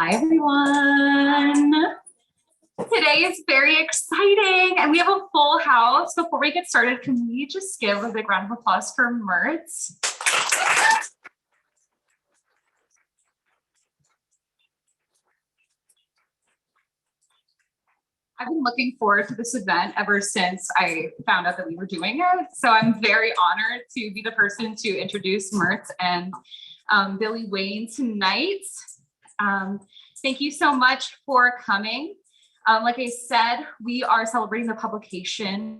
Hi, everyone. Today is very exciting and we have a full house. Before we get started, can we just give a big round of applause for Mertz? I've been looking forward to this event ever since I found out that we were doing it. So I'm very honored to be the person to introduce Mertz and Billy Wayne tonight. Thank you so much for coming. Like I said, we are celebrating the publication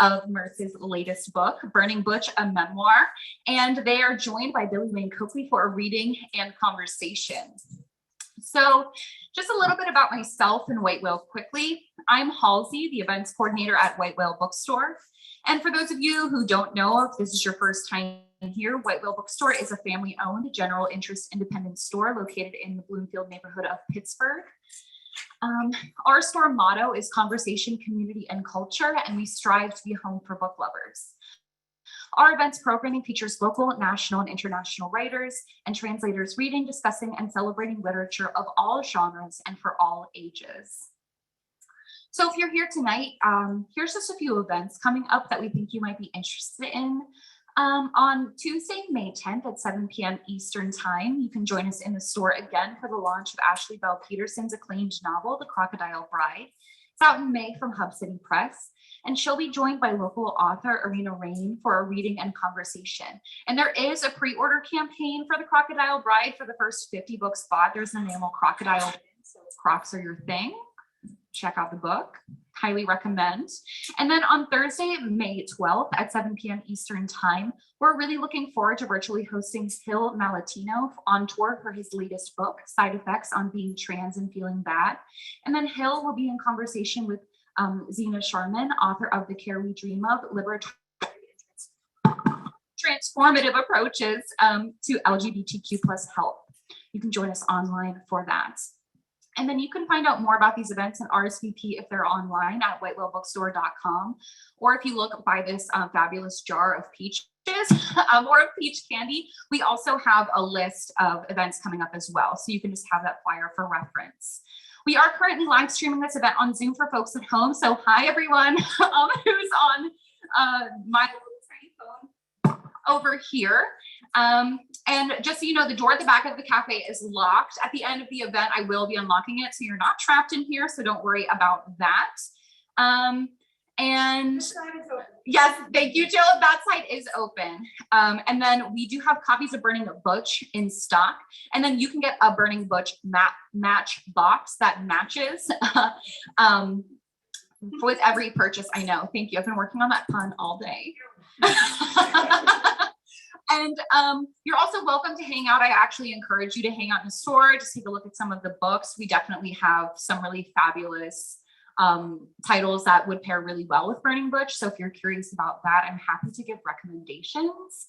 of Mertz's latest book, Burning Butch, a memoir, and they are joined by Billy Wayne Coakley for a reading and conversation. So just a little bit about myself and White Whale quickly. I'm Halsey, the events coordinator at White Whale Bookstore. And for those of you who don't know, if this is your first time here, White Whale Bookstore is a family-owned general interest independent store located in the Bloomfield neighborhood of Pittsburgh. Our store motto is conversation, community, and culture, and we strive to be home for book lovers. Our events programming features local, national, and international writers and translators reading, discussing, and celebrating literature of all genres and for all ages. So if you're here tonight, here's just a few events coming up that we think you might be interested in. On Tuesday, May 10th at 7 p.m. Eastern Time, you can join us in the store again for the launch of Ashley Bell Peterson's acclaimed novel, The Crocodile Bride. It's out in May from Unnamed Press, and she'll be joined by local author Irina Rain for a reading and conversation. And there is a pre-order campaign for The Crocodile Bride. For the first 50 books bought, there's an enamel crocodile, so if crocs are your thing, check out the book. Highly recommend. And then on Thursday, May 12th at 7 p.m. Eastern Time, we're really looking forward to virtually hosting Hill Malatino on tour for his latest book, Side Effects on Being Trans and Feeling Bad. And then Hill will be in conversation with Zena Sharman, author of The Care We Dream of, Liberatory Transformative Approaches to LGBTQ+ Health. You can join us online for that. And then you can find out more about these events and RSVP if they're online at whitewhalebookstore.com, or if you look by this fabulous jar of peaches or of peach candy, we also have a list of events coming up as well. So you can just have that flyer for reference. We are currently live streaming this event on Zoom for folks at home. So hi, everyone who's on my little tiny phone over here. And just so you know, the door at the back of the cafe is locked. At the end of the event, I will be unlocking it, so you're not trapped in here, so don't worry about that. And yes, thank you, Jill. That side is open. And then we do have copies of Burning Butch in stock. And then you can get a Burning Butch match box that matches with every purchase. I know. Thank you. I've been working on that pun all day. And you're also welcome to hang out. I actually encourage you to hang out in the store, just take a look at some of the books. We definitely have some really fabulous titles that would pair really well with Burning Butch. So if you're curious about that, I'm happy to give recommendations.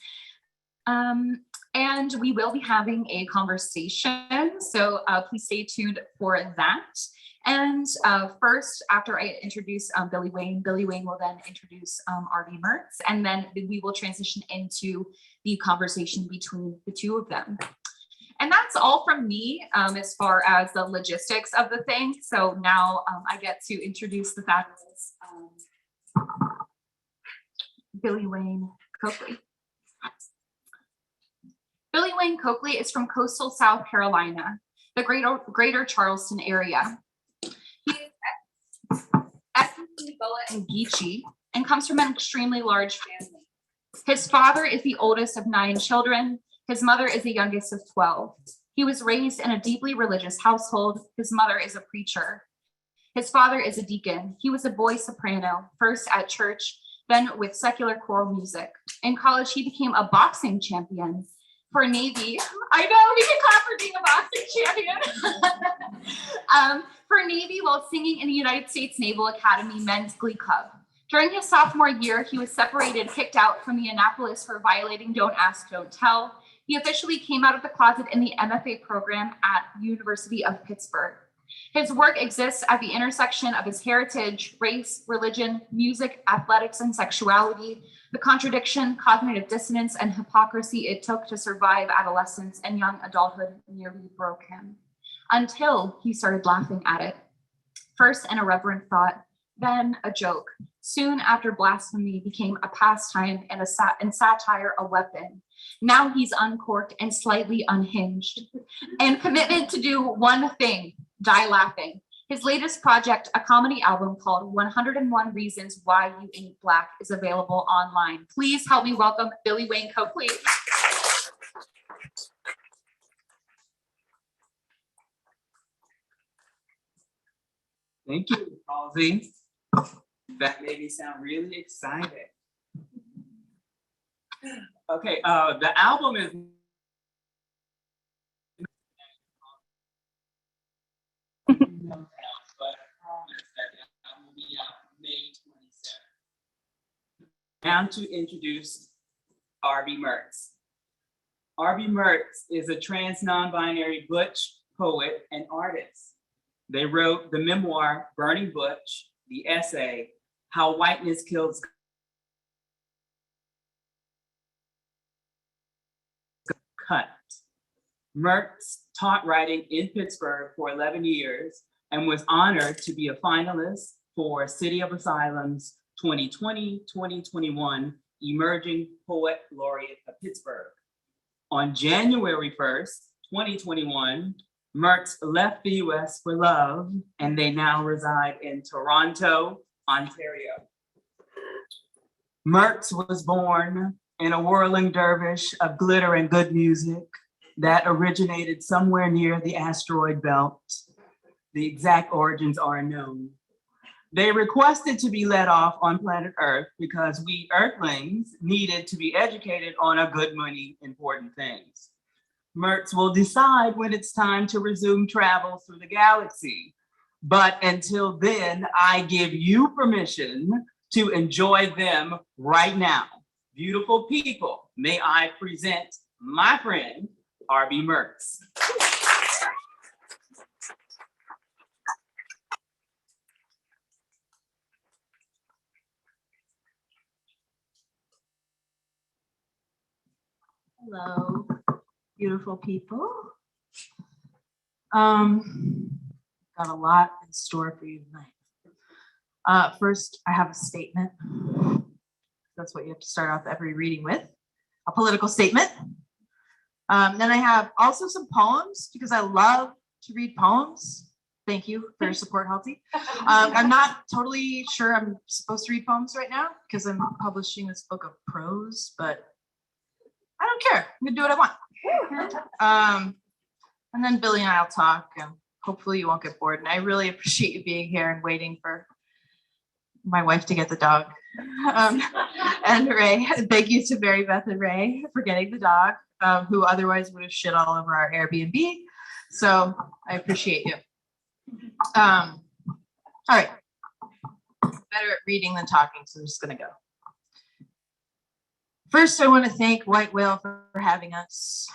And we will be having a conversation. So please stay tuned for that. And first, after I introduce Billy Wayne will then introduce R.V. Mertz, and then we will transition into the conversation between the two of them. And that's all from me as far as the logistics of the thing. So now I get to introduce the fabulous Billy Wayne Coakley. Billy Wayne Coakley is from coastal South Carolina, the greater Charleston area. He is ethnically Gullah and Geechee and comes from an extremely large family. His father is the oldest of 9 children. His mother is the youngest of 12. He was raised in a deeply religious household. His mother is a preacher. His father is a deacon. He was a boy soprano, first at church, then with secular choral music. In college, he became a boxing champion for Navy. I know, we can clap for being a boxing champion. For Navy while singing in the United States Naval Academy Men's Glee Club. During his sophomore year, he was kicked out from the Annapolis for violating Don't Ask, Don't Tell. He officially came out of the closet in the MFA program at University of Pittsburgh. His work exists at the intersection of his heritage, race, religion, music, athletics, and sexuality, the contradiction, cognitive dissonance, and hypocrisy it took to survive adolescence and young adulthood nearly broke him. until he started laughing at it. First an irreverent thought, then a joke. Soon after, blasphemy became a pastime and satire a weapon. Now he's uncorked and slightly unhinged and committed to do one thing, die laughing. His latest project, a comedy album called 101 Reasons Why You Ain't Black, is available online. Please help me welcome Billy Wayne Coakley. Thank you, Halsey. That made me sound really excited. Okay, the album is but I promise that the album will be out May 27th. Now to introduce R.B. Mertz. R.B. Mertz is a trans non-binary butch poet and artist. They wrote the memoir, Burning Butch, the essay, How Whiteness Kills Cut. Mertz taught writing in Pittsburgh for 11 years and was honored to be a finalist for City of Asylum's 2020-2021 Emerging Poet Laureate of Pittsburgh. On January 1st, 2021, Mertz left the US for love, and they now reside in Toronto, Ontario. Mertz was born in a whirling dervish of glitter and good music that originated somewhere near the asteroid belt. The exact origins are unknown. They requested to be let off on planet Earth because we Earthlings needed to be educated on a good many important things. Mertz will decide when it's time to resume travel through the galaxy. But until then, I give you permission to enjoy them right now. Beautiful people, may I present my friend, R.B. Mertz. Hello, beautiful people. Got a lot in store for you tonight. First, I have a statement. That's what you have to start off every reading with, a political statement. Then I have also some poems because I love to read poems. Thank you for your support, Halsey. I'm not totally sure I'm supposed to read poems right now because I'm publishing this book of prose, but I don't care. I'm gonna do what I want. And then Billy and I'll talk, and hopefully you won't get bored. And I really appreciate you being here and waiting for my wife to get the dog. And Ray, thank you to Mary Beth and Ray for getting the dog, who otherwise would have shit all over our Airbnb. So I appreciate you. All right. Better at reading than talking, so I'm just gonna go. First, I want to thank White Whale for having us.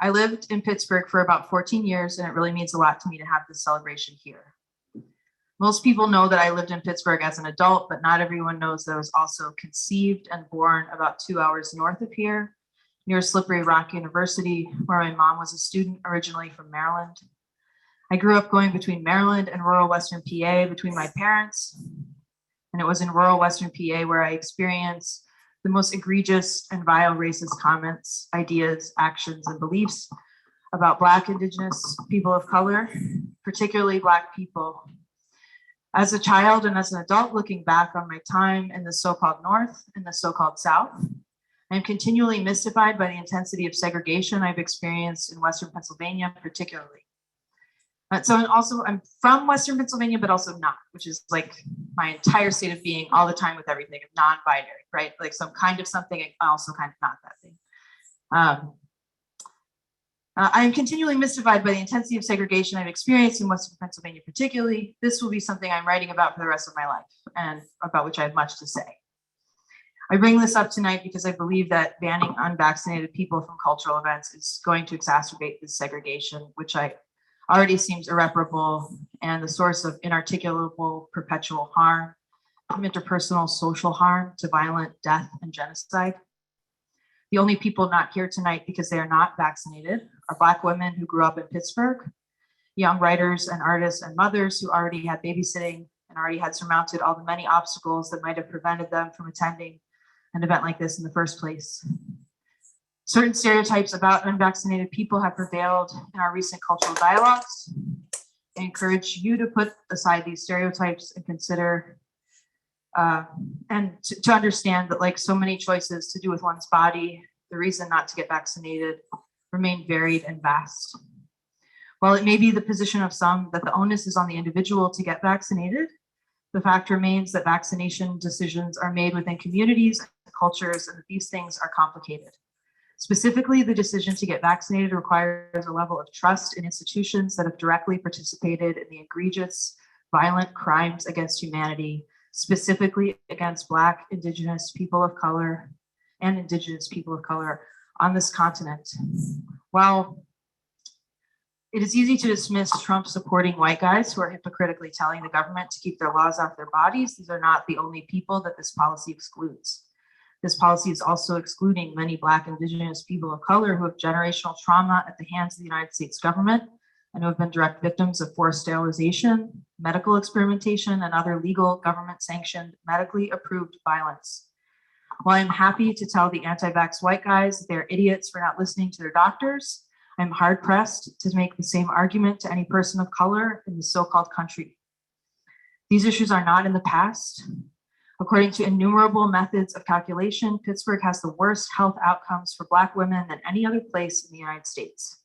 I lived in Pittsburgh for about 14 years, and it really means a lot to me to have this celebration here. Most people know that I lived in Pittsburgh as an adult, but not everyone knows that I was also conceived and born about 2 hours north of here, near Slippery Rock University, where my mom was a student originally from Maryland. I grew up going between Maryland and rural Western PA between my parents, and it was in rural Western PA where I experienced the most egregious and vile racist comments, ideas, actions, and beliefs about Black, Indigenous, people of color, particularly Black people. As a child and as an adult, looking back on my time in the so-called North and the so-called South, I'm continually mystified by the intensity of segregation I've experienced in Western Pennsylvania, particularly. So also, I'm from Western Pennsylvania, but also not, which is like my entire state of being all the time with everything, non-binary, right? Like some kind of something, and also kind of not that thing. I am continually mystified by the intensity of segregation I've experienced in Western Pennsylvania particularly. This will be something I'm writing about for the rest of my life and about which I have much to say. I bring this up tonight because I believe that banning unvaccinated people from cultural events is going to exacerbate this segregation, which already seems irreparable and the source of inarticulable perpetual harm, from interpersonal social harm to violent death and genocide. The only people not here tonight because they are not vaccinated are Black women who grew up in Pittsburgh young writers and artists and mothers who already had babysitting and already had surmounted all the many obstacles that might have prevented them from attending an event like this in the first place. Certain stereotypes about unvaccinated people have prevailed in our recent cultural dialogues. I encourage you to put aside these stereotypes and consider and to understand that, like so many choices to do with one's body, the reason not to get vaccinated remain varied and vast. While it may be the position of some that the onus is on the individual to get vaccinated, the fact remains that vaccination decisions are made within communities and cultures, and that these things are complicated. Specifically, the decision to get vaccinated requires a level of trust in institutions that have directly participated in the egregious, violent crimes against humanity, specifically against Black, Indigenous people of color, and Indigenous people of color on this continent. While it is easy to dismiss Trump supporting white guys who are hypocritically telling the government to keep their laws off their bodies, these are not the only people that this policy excludes. This policy is also excluding many Black, Indigenous people of color who have generational trauma at the hands of the United States government and who have been direct victims of forced sterilization, medical experimentation, and other legal government-sanctioned, medically approved violence. While I'm happy to tell the anti-vax white guys that they're idiots for not listening to their doctors, I'm hard-pressed to make the same argument to any person of color in the so-called country. These issues are not in the past. According to innumerable methods of calculation, Pittsburgh has the worst health outcomes for Black women than any other place in the United States.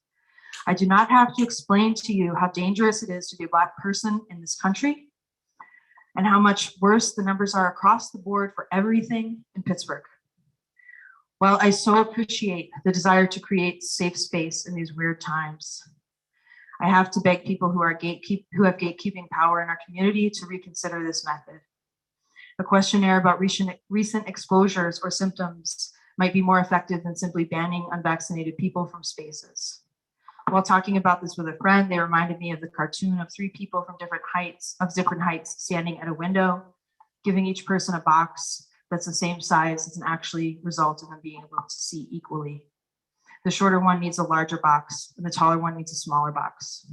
I do not have to explain to you how dangerous it is to be a Black person in this country and how much worse the numbers are across the board for everything in Pittsburgh. While I so appreciate the desire to create safe space in these weird times, I have to beg people who have gatekeeping power in our community to reconsider this method. A questionnaire about recent exposures or symptoms might be more effective than simply banning unvaccinated people from spaces. While talking about this with a friend, they reminded me of the cartoon of three people from different heights standing at a window, giving each person a box that's the same size doesn't actually result in them being able to see equally. The shorter one needs a larger box, and the taller one needs a smaller box.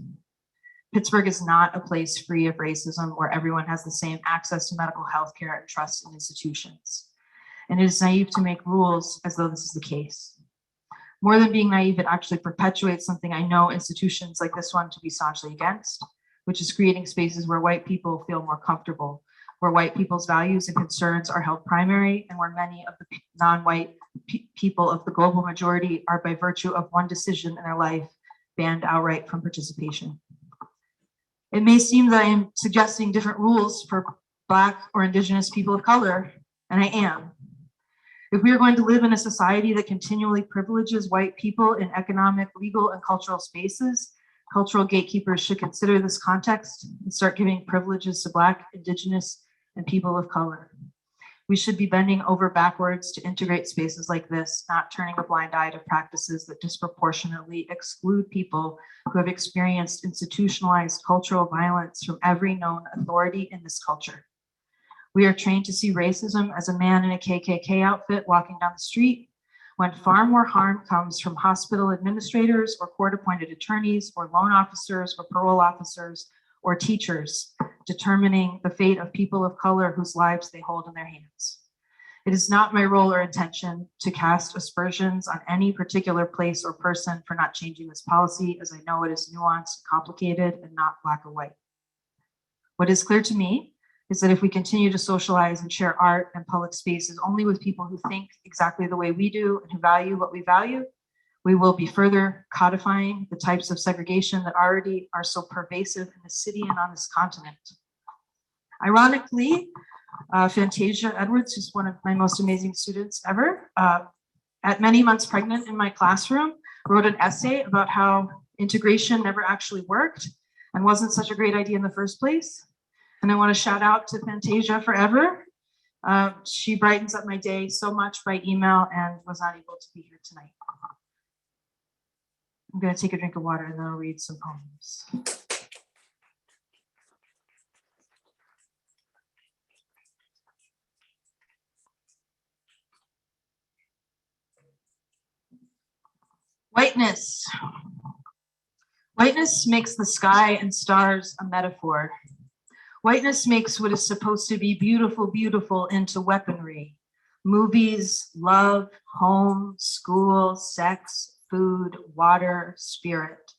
Pittsburgh is not a place free of racism where everyone has the same access to medical health care and trust in institutions. And it is naive to make rules as though this is the case. More than being naive, it actually perpetuates something I know institutions like this one to be staunchly against, which is creating spaces where white people feel more comfortable, where white people's values and concerns are held primary, and where many of the non-white people of the global majority are, by virtue of one decision in their life, banned outright from participation. It may seem that I am suggesting different rules for Black or Indigenous people of color, and I am. If we are going to live in a society that continually privileges white people in economic, legal, and cultural spaces, cultural gatekeepers should consider this context and start giving privileges to Black, Indigenous, and people of color. We should be bending over backwards to integrate spaces like this, not turning a blind eye to practices that disproportionately exclude people who have experienced institutionalized cultural violence from every known authority in this culture. We are trained to see racism as a man in a KKK outfit walking down the street, when far more harm comes from hospital administrators or court-appointed attorneys or loan officers or parole officers or teachers determining the fate of people of color whose lives they hold in their hands. It is not my role or intention to cast aspersions on any particular place or person for not changing this policy, as I know it is nuanced, complicated, and not black or white. What is clear to me is that if we continue to socialize and share art and public spaces only with people who think exactly the way we do and who value what we value, we will be further codifying the types of segregation that already are so pervasive in the city and on this continent. Ironically, Fantasia Edwards, who's one of my most amazing students ever, at many months pregnant in my classroom, wrote an essay about how integration never actually worked and wasn't such a great idea in the first place. And I want to shout out to Fantasia forever. She brightens up my day so much by email and was not able to be here tonight. I'm going to take a drink of water and then I'll read some poems. Whiteness. Whiteness makes the sky and stars a metaphor. Whiteness makes what is supposed to be beautiful, beautiful into weaponry. Movies, love, home, school, sex, food, water, spirit.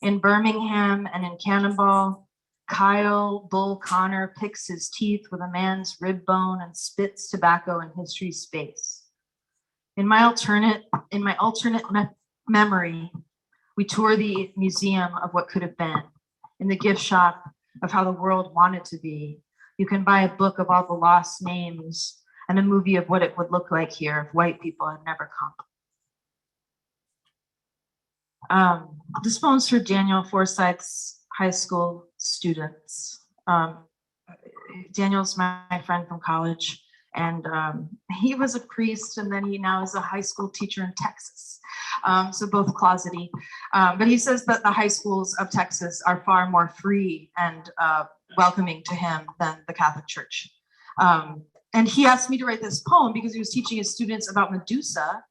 In Birmingham and in Cannonball, Kyle Bull Connor picks his teeth with a man's rib bone and spits tobacco in history's space. In my alternate memory, we tour the museum of what could have been. In the gift shop of how the world wanted to be, you can buy a book of all the lost names and a movie of what it would look like here if white people had never come. This poem's for Daniel Forsyth's high school students. Daniel's my friend from college, and he was a priest, and then he now is a high school teacher in Texas. So both closety. But he says that the high schools of Texas are far more free and welcoming to him than the Catholic Church. And he asked me to write this poem because he was teaching his students about Medusa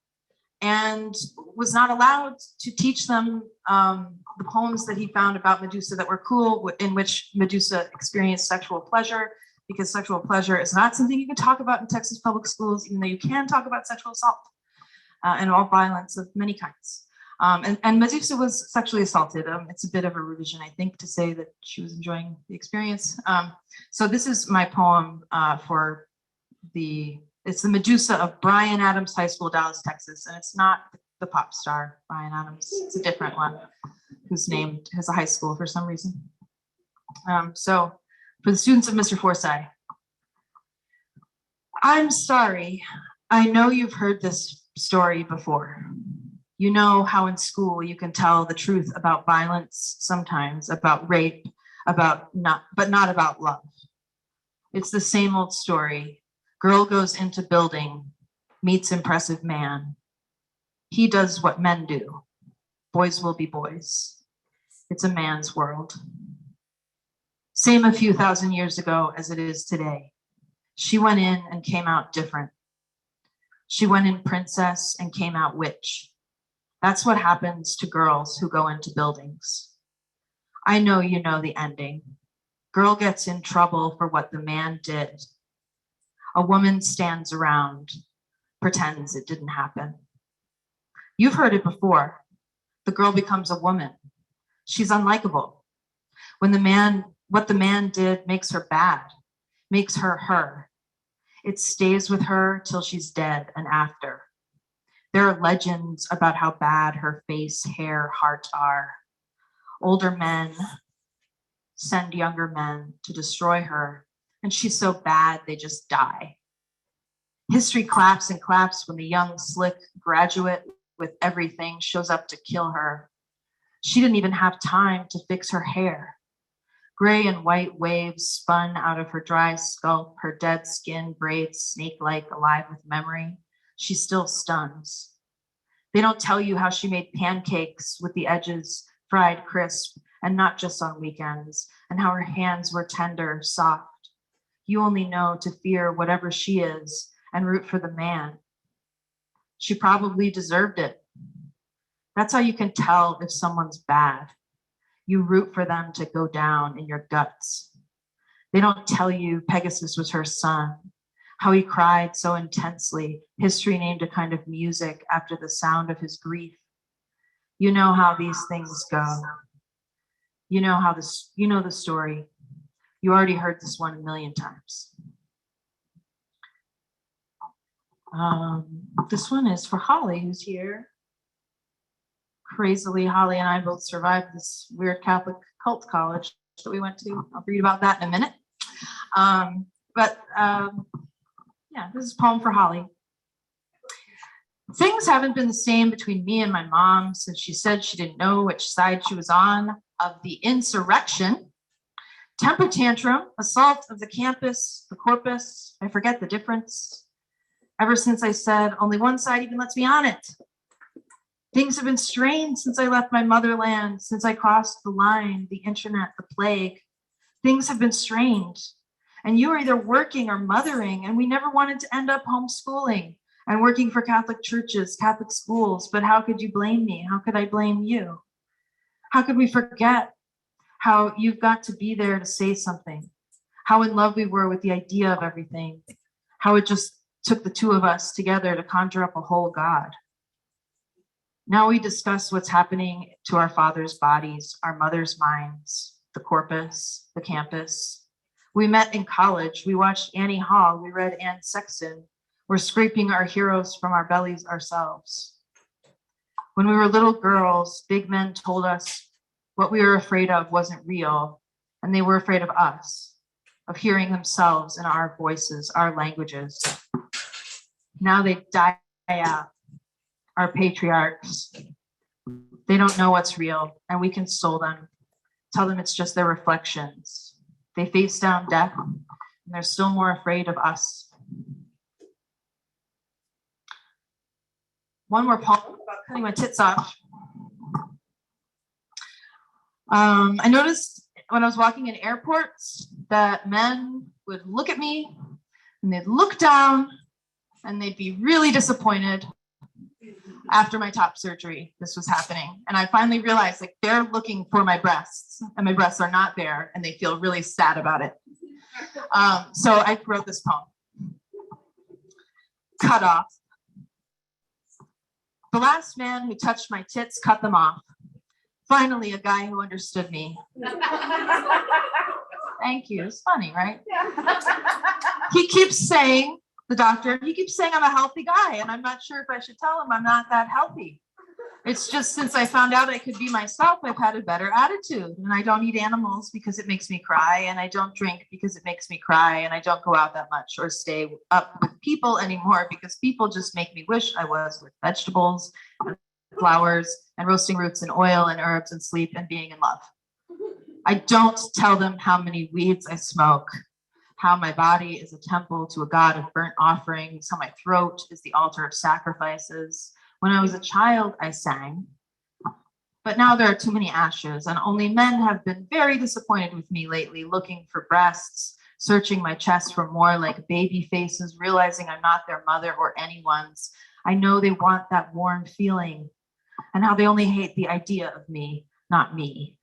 and was not allowed to teach them the poems that he found about Medusa that were cool, in which Medusa experienced sexual pleasure, because sexual pleasure is not something you can talk about in Texas public schools, even though you can talk about sexual assault and all violence of many kinds. And Medusa was sexually assaulted. It's a bit of a revision, I think, to say that she was enjoying the experience. So this is my poem for it's the Medusa of Bryan Adams High School, Dallas, Texas. And it's not the pop star, Bryan Adams. It's a different one who's named as a high school for some reason. So for the students of Mr. Forsyth, I'm sorry. I know you've heard this story before. You know how in school you can tell the truth about violence, sometimes about rape, but not about love. It's the same old story. Girl goes into building, meets impressive man. He does what men do. Boys will be boys. It's a man's world. Same a few thousand years ago as it is today. She went in and came out different. She went in princess and came out witch. That's what happens to girls who go into buildings. I know you know the ending. Girl gets in trouble for what the man did. A woman stands around, pretends it didn't happen. You've heard it before. The girl becomes a woman. She's unlikable. What the man did makes her bad, makes her her. It stays with her till she's dead and after. There are legends about how bad her face, hair, heart are. Older men send younger men to destroy her, and she's so bad they just die. History claps and claps when the young, slick graduate with everything shows up to kill her. She didn't even have time to fix her hair. Gray and white waves spun out of her dry scalp, her dead skin braids snake-like, alive with memory. She still stuns. They don't tell you how she made pancakes with the edges fried crisp, and not just on weekends, and how her hands were tender, soft. You only know to fear whatever she is and root for the man. She probably deserved it. That's how you can tell if someone's bad. You root for them to go down in your guts. They don't tell you Pegasus was her son, how he cried so intensely. History named a kind of music after the sound of his grief. You know how these things go. You know the story. You already heard this one a million times. This one is for Holly, who's here. Crazily, Holly and I both survived this weird Catholic cult college that we went to. I'll read about that in a minute. Yeah, this is a poem for Holly. Things haven't been the same between me and my mom since she said she didn't know which side she was on of the insurrection. Temper tantrum, assault of the campus, the corpus, I forget the difference. Ever since I said only one side even lets me on it. Things have been strained since I left my motherland, since I crossed the line, the internet, the plague. Things have been strained. And you were either working or mothering, and we never wanted to end up homeschooling and working for Catholic churches, Catholic schools. But how could you blame me? How could I blame you? How could we forget how you've got to be there to say something? How in love we were with the idea of everything. How it just took the two of us together to conjure up a whole God. Now we discuss what's happening to our father's bodies, our mother's minds, the corpus, the campus. We met in college. We watched Annie Hall. We read Anne Sexton. We're scraping our heroes from our bellies ourselves. When we were little girls, big men told us what we were afraid of wasn't real, and they were afraid of us, of hearing themselves in our voices, our languages. Now they die out, our patriarchs. They don't know what's real, and we console them, tell them it's just their reflections. They face down death, and they're still more afraid of us. One more poem about cutting my tits off. I noticed when I was walking in airports that men would look at me and they'd look down and they'd be really disappointed after my top surgery. This was happening. And I finally realized like they're looking for my breasts and my breasts are not there and they feel really sad about it. So I wrote this poem. Cutoff. The last man who touched my tits cut them off. Finally, a guy who understood me. Thank you. It's funny, right? He keeps saying, the doctor, he keeps saying I'm a healthy guy, and I'm not sure if I should tell him I'm not that healthy. It's just since I found out I could be myself, I've had a better attitude, and I don't eat animals because it makes me cry, and I don't drink because it makes me cry, and I don't go out that much or stay up with people anymore because people just make me wish I was with vegetables and flowers and roasting roots and oil and herbs and sleep and being in love. I don't tell them how many weeds I smoke, how my body is a temple to a god of burnt offerings, how my throat is the altar of sacrifices. When I was a child, I sang, but now there are too many ashes, and only men have been very disappointed with me lately, looking for breasts, searching my chest for more like baby faces, realizing I'm not their mother or anyone's. I know they want that warm feeling, and how they only hate the idea of me, not me.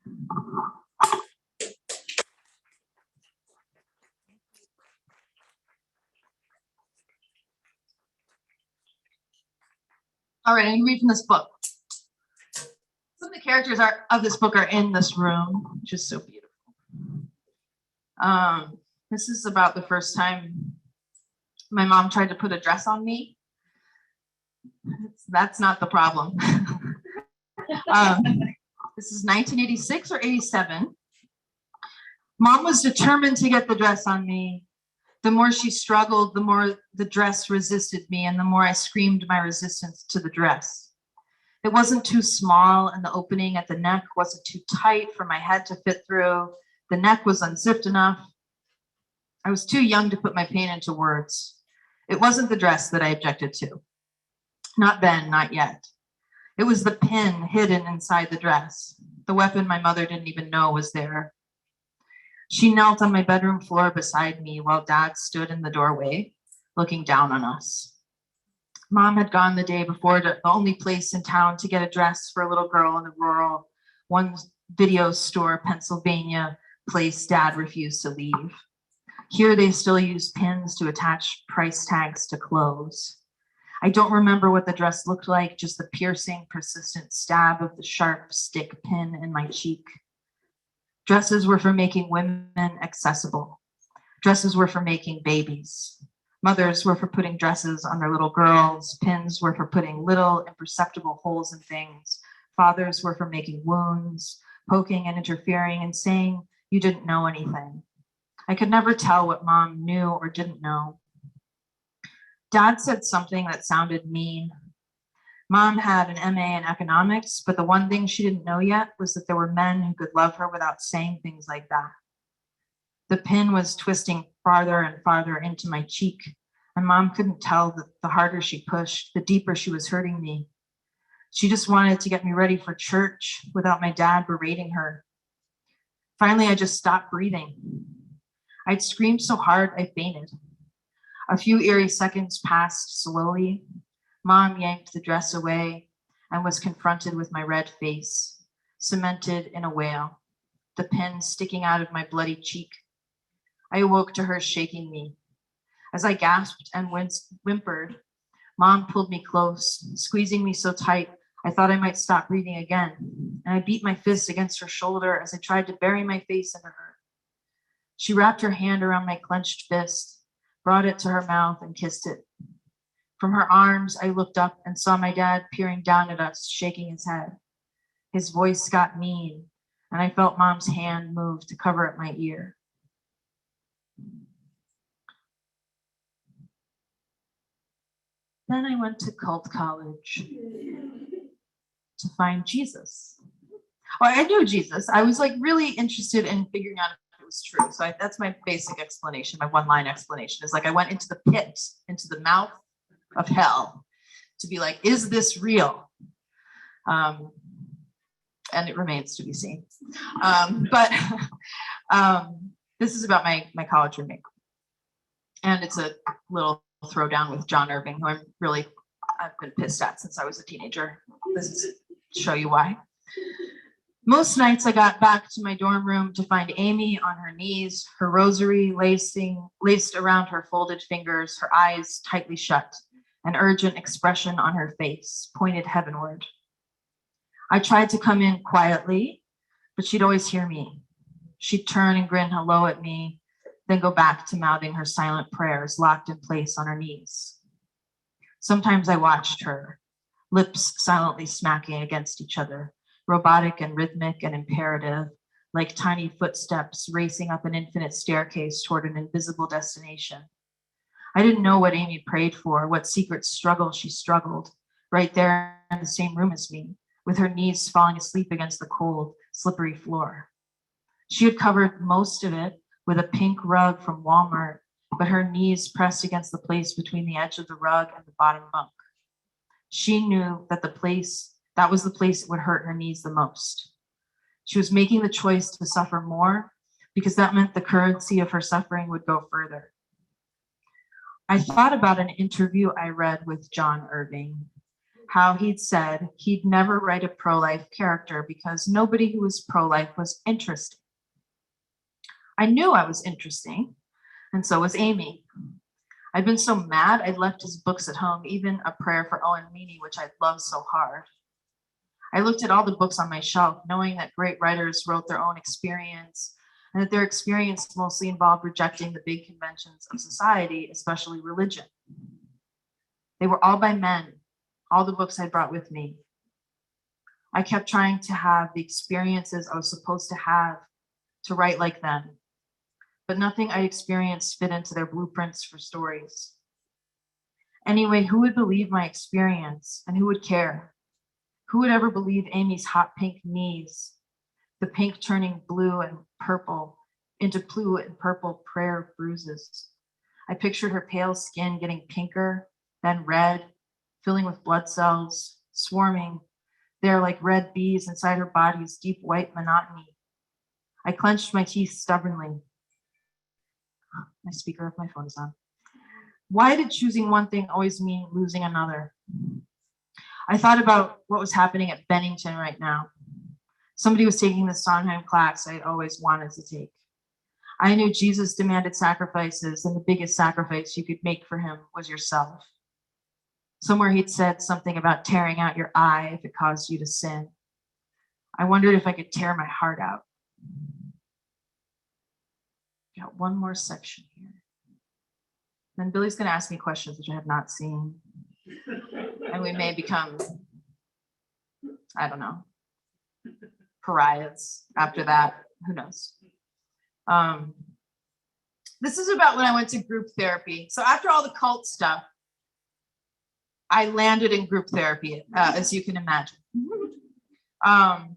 All right, I'm gonna read from this book. Some of the characters of this book are in this room, which is so beautiful. This is about the first time my mom tried to put a dress on me. That's not the problem. This is 1986 or 87. Mom was determined to get the dress on me. The more she struggled, the more the dress resisted me, and the more I screamed my resistance to the dress. It wasn't too small, and the opening at the neck wasn't too tight for my head to fit through. The neck was unzipped enough. I was too young to put my pain into words. It wasn't the dress that I objected to. Not then, not yet. It was the pin hidden inside the dress, the weapon my mother didn't even know was there. She knelt on my bedroom floor beside me while Dad stood in the doorway, looking down on us. Mom had gone the day before to the only place in town to get a dress for a little girl in the rural one video store, Pennsylvania place Dad refused to leave. Here they still use pins to attach price tags to clothes. I don't remember what the dress looked like, just the piercing, persistent stab of the sharp stick pin in my cheek. Dresses were for making women accessible. Dresses were for making babies. Mothers were for putting dresses on their little girls. Pins were for putting little imperceptible holes in things. Fathers were for making wounds, poking and interfering and saying you didn't know anything. I could never tell what Mom knew or didn't know. Dad said something that sounded mean. Mom had an MA in economics, but the one thing she didn't know yet was that there were men who could love her without saying things like that. The pin was twisting farther and farther into my cheek, and Mom couldn't tell that the harder she pushed, the deeper she was hurting me. She just wanted to get me ready for church without my dad berating her. Finally, I just stopped breathing. I'd screamed so hard I fainted. A few eerie seconds passed slowly. Mom yanked the dress away and was confronted with my red face. cemented in a wail, the pen sticking out of my bloody cheek. I awoke to her shaking me. As I gasped and whimpered, Mom pulled me close, squeezing me so tight I thought I might stop breathing again, and I beat my fist against her shoulder as I tried to bury my face into her. She wrapped her hand around my clenched fist, brought it to her mouth, and kissed it. From her arms, I looked up and saw my dad peering down at us, shaking his head. His voice got mean, and I felt Mom's hand move to cover at my ear. Then I went to cult college to find Jesus. Well, I knew Jesus. I was like really interested in figuring out if it was true. So that's my basic explanation. My one-line explanation is like I went into the pit, into the mouth of hell to be like, is this real? And it remains to be seen. But this is about my college roommate. And it's a little throwdown with John Irving, who I've been pissed at since I was a teenager. This is to show you why. Most nights I got back to my dorm room to find Amy on her knees, her rosary laced around her folded fingers, her eyes tightly shut, an urgent expression on her face, pointed heavenward. I tried to come in quietly, but she'd always hear me. She'd turn and grin hello at me, then go back to mouthing her silent prayers locked in place on her knees. Sometimes I watched her, lips silently smacking against each other, robotic and rhythmic and imperative, like tiny footsteps racing up an infinite staircase toward an invisible destination. I didn't know what Amy prayed for, what secret struggle she struggled, right there in the same room as me, with her knees falling asleep against the cold, slippery floor. She had covered most of it with a pink rug from Walmart, but her knees pressed against the place between the edge of the rug and the bottom bunk. She knew that that was the place that would hurt her knees the most. She was making the choice to suffer more because that meant the currency of her suffering would go further. I thought about an interview I read with John Irving, how he'd said he'd never write a pro-life character because nobody who was pro-life was interesting. I knew I was interesting, and so was Amy. I'd been so mad I'd left his books at home, even A Prayer for Owen Meany, which I loved so hard. I looked at all the books on my shelf, knowing that great writers wrote their own experience, and that their experience mostly involved rejecting the big conventions of society, especially religion. They were all by men, all the books I brought with me. I kept trying to have the experiences I was supposed to have to write like them, but nothing I experienced fit into their blueprints for stories. Anyway, who would believe my experience and who would care? Who would ever believe Amy's hot pink knees, the pink turning blue and purple into blue and purple prayer bruises? I pictured her pale skin getting pinker, then red, filling with blood cells, swarming there like red bees inside her body's deep white monotony. I clenched my teeth stubbornly. My speaker of my phone is on. Why did choosing one thing always mean losing another? I thought about what was happening at Bennington right now. Somebody was taking the Sondheim class I always wanted to take. I knew Jesus demanded sacrifices, and the biggest sacrifice you could make for him was yourself. Somewhere he'd said something about tearing out your eye if it caused you to sin. I wondered if I could tear my heart out. Got one more section here. Then Billy's going to ask me questions which I have not seen. And we may become, I don't know, pariahs after that. Who knows? This is about when I went to group therapy. So after all the cult stuff, I landed in group therapy, as you can imagine. I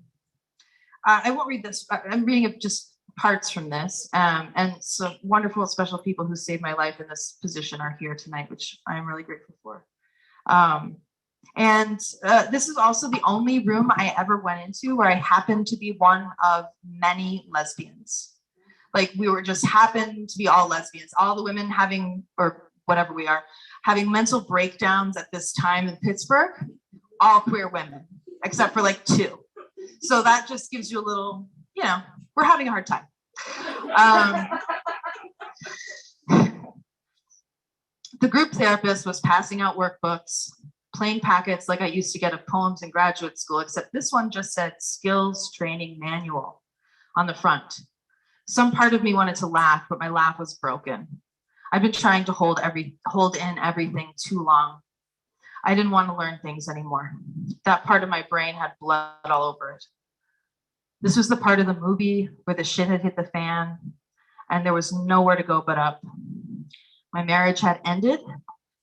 won't read this. I'm reading just parts from this. And some wonderful, special people who saved my life in this position are here tonight, which I am really grateful for. This is also the only room I ever went into where I happened to be one of many lesbians. Like we were just happened to be all lesbians, all the women having, or whatever we are, having mental breakdowns at this time in Pittsburgh, all queer women, except for like two. So that just gives you a little, we're having a hard time. The group therapist was passing out workbooks, plain packets like I used to get of poems in graduate school, except this one just said skills training manual on the front. Some part of me wanted to laugh, but my laugh was broken. I've been trying to hold in everything too long. I didn't want to learn things anymore. That part of my brain had blood all over it. This was the part of the movie where the shit had hit the fan and there was nowhere to go but up. My marriage had ended,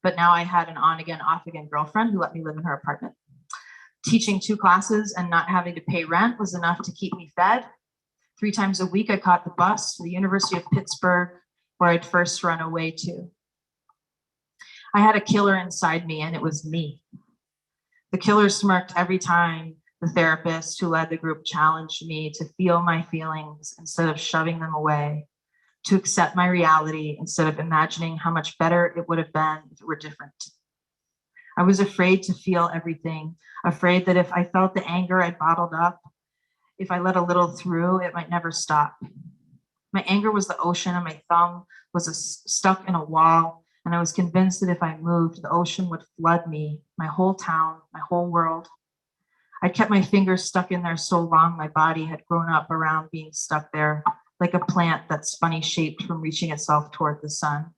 but now I had an on-again, off-again girlfriend who let me live in her apartment. Teaching 2 classes and not having to pay rent was enough to keep me fed. 3 times a week, I caught the bus to the University of Pittsburgh, where I'd first run away to. I had a killer inside me, and it was me. The killer smirked every time the therapist who led the group challenged me to feel my feelings instead of shoving them away, to accept my reality instead of imagining how much better it would have been if it were different. I was afraid to feel everything, afraid that if I felt the anger I'd bottled up, if I let a little through, it might never stop. My anger was the ocean and my thumb was stuck in a wall, and I was convinced that if I moved, the ocean would flood me, my whole town, my whole world. I kept my fingers stuck in there so long my body had grown up around being stuck there, like a plant that's funny shaped from reaching itself toward the sun.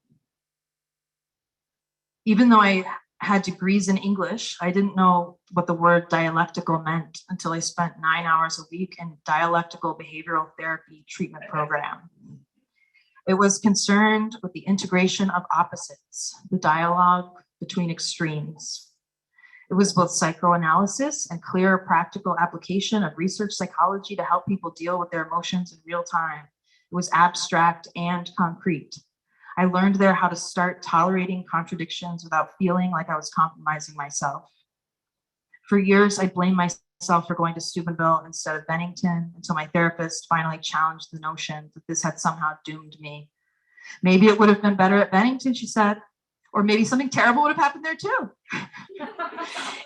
Even though I had degrees in English, I didn't know what the word dialectical meant until I spent 9 hours a week in dialectical behavioral therapy treatment program. It was concerned with the integration of opposites, the dialogue between extremes. It was both psychoanalysis and clear practical application of research psychology to help people deal with their emotions in real time. It was abstract and concrete. I learned there how to start tolerating contradictions without feeling like I was compromising myself. For years, I blamed myself for going to Steubenville instead of Bennington until my therapist finally challenged the notion that this had somehow doomed me. Maybe it would have been better at Bennington, she said, or maybe something terrible would have happened there too.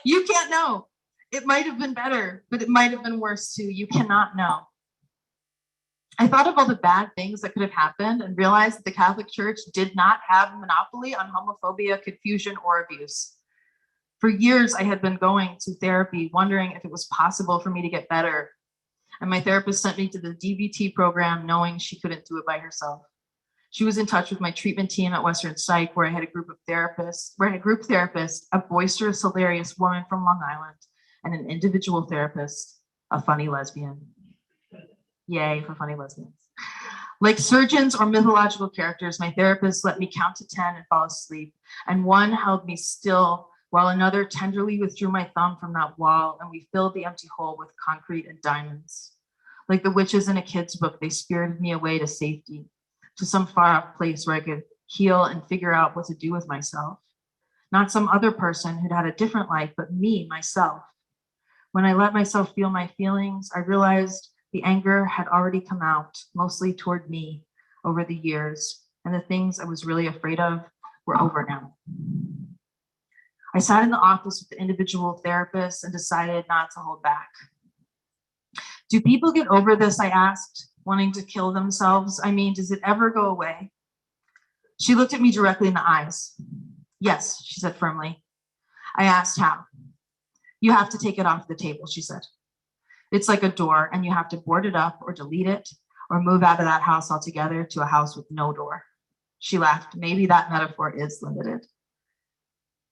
You can't know. It might have been better, but it might have been worse too. You cannot know. I thought of all the bad things that could have happened and realized that the Catholic Church did not have a monopoly on homophobia, confusion, or abuse. For years, I had been going to therapy, wondering if it was possible for me to get better. And my therapist sent me to the DBT program, knowing she couldn't do it by herself. She was in touch with my treatment team at Western Psych, where I had a group therapist, a boisterous, hilarious woman from Long Island, and an individual therapist, a funny lesbian. Yay for funny lesbians. Like surgeons or mythological characters, my therapist let me count to 10 and fall asleep, and one held me still while another tenderly withdrew my thumb from that wall, and we filled the empty hole with concrete and diamonds. Like the witches in a kid's book, they spirited me away to safety, to some far-off place where I could heal and figure out what to do with myself. Not some other person who'd had a different life, but me, myself. When I let myself feel my feelings, I realized the anger had already come out, mostly toward me, over the years, and the things I was really afraid of were over now. I sat in the office with the individual therapist and decided not to hold back. Do people get over this, I asked, wanting to kill themselves? I mean, does it ever go away? She looked at me directly in the eyes. Yes, she said firmly. I asked how. You have to take it off the table, she said. It's like a door, and you have to board it up or delete it or move out of that house altogether to a house with no door. She laughed. Maybe that metaphor is limited.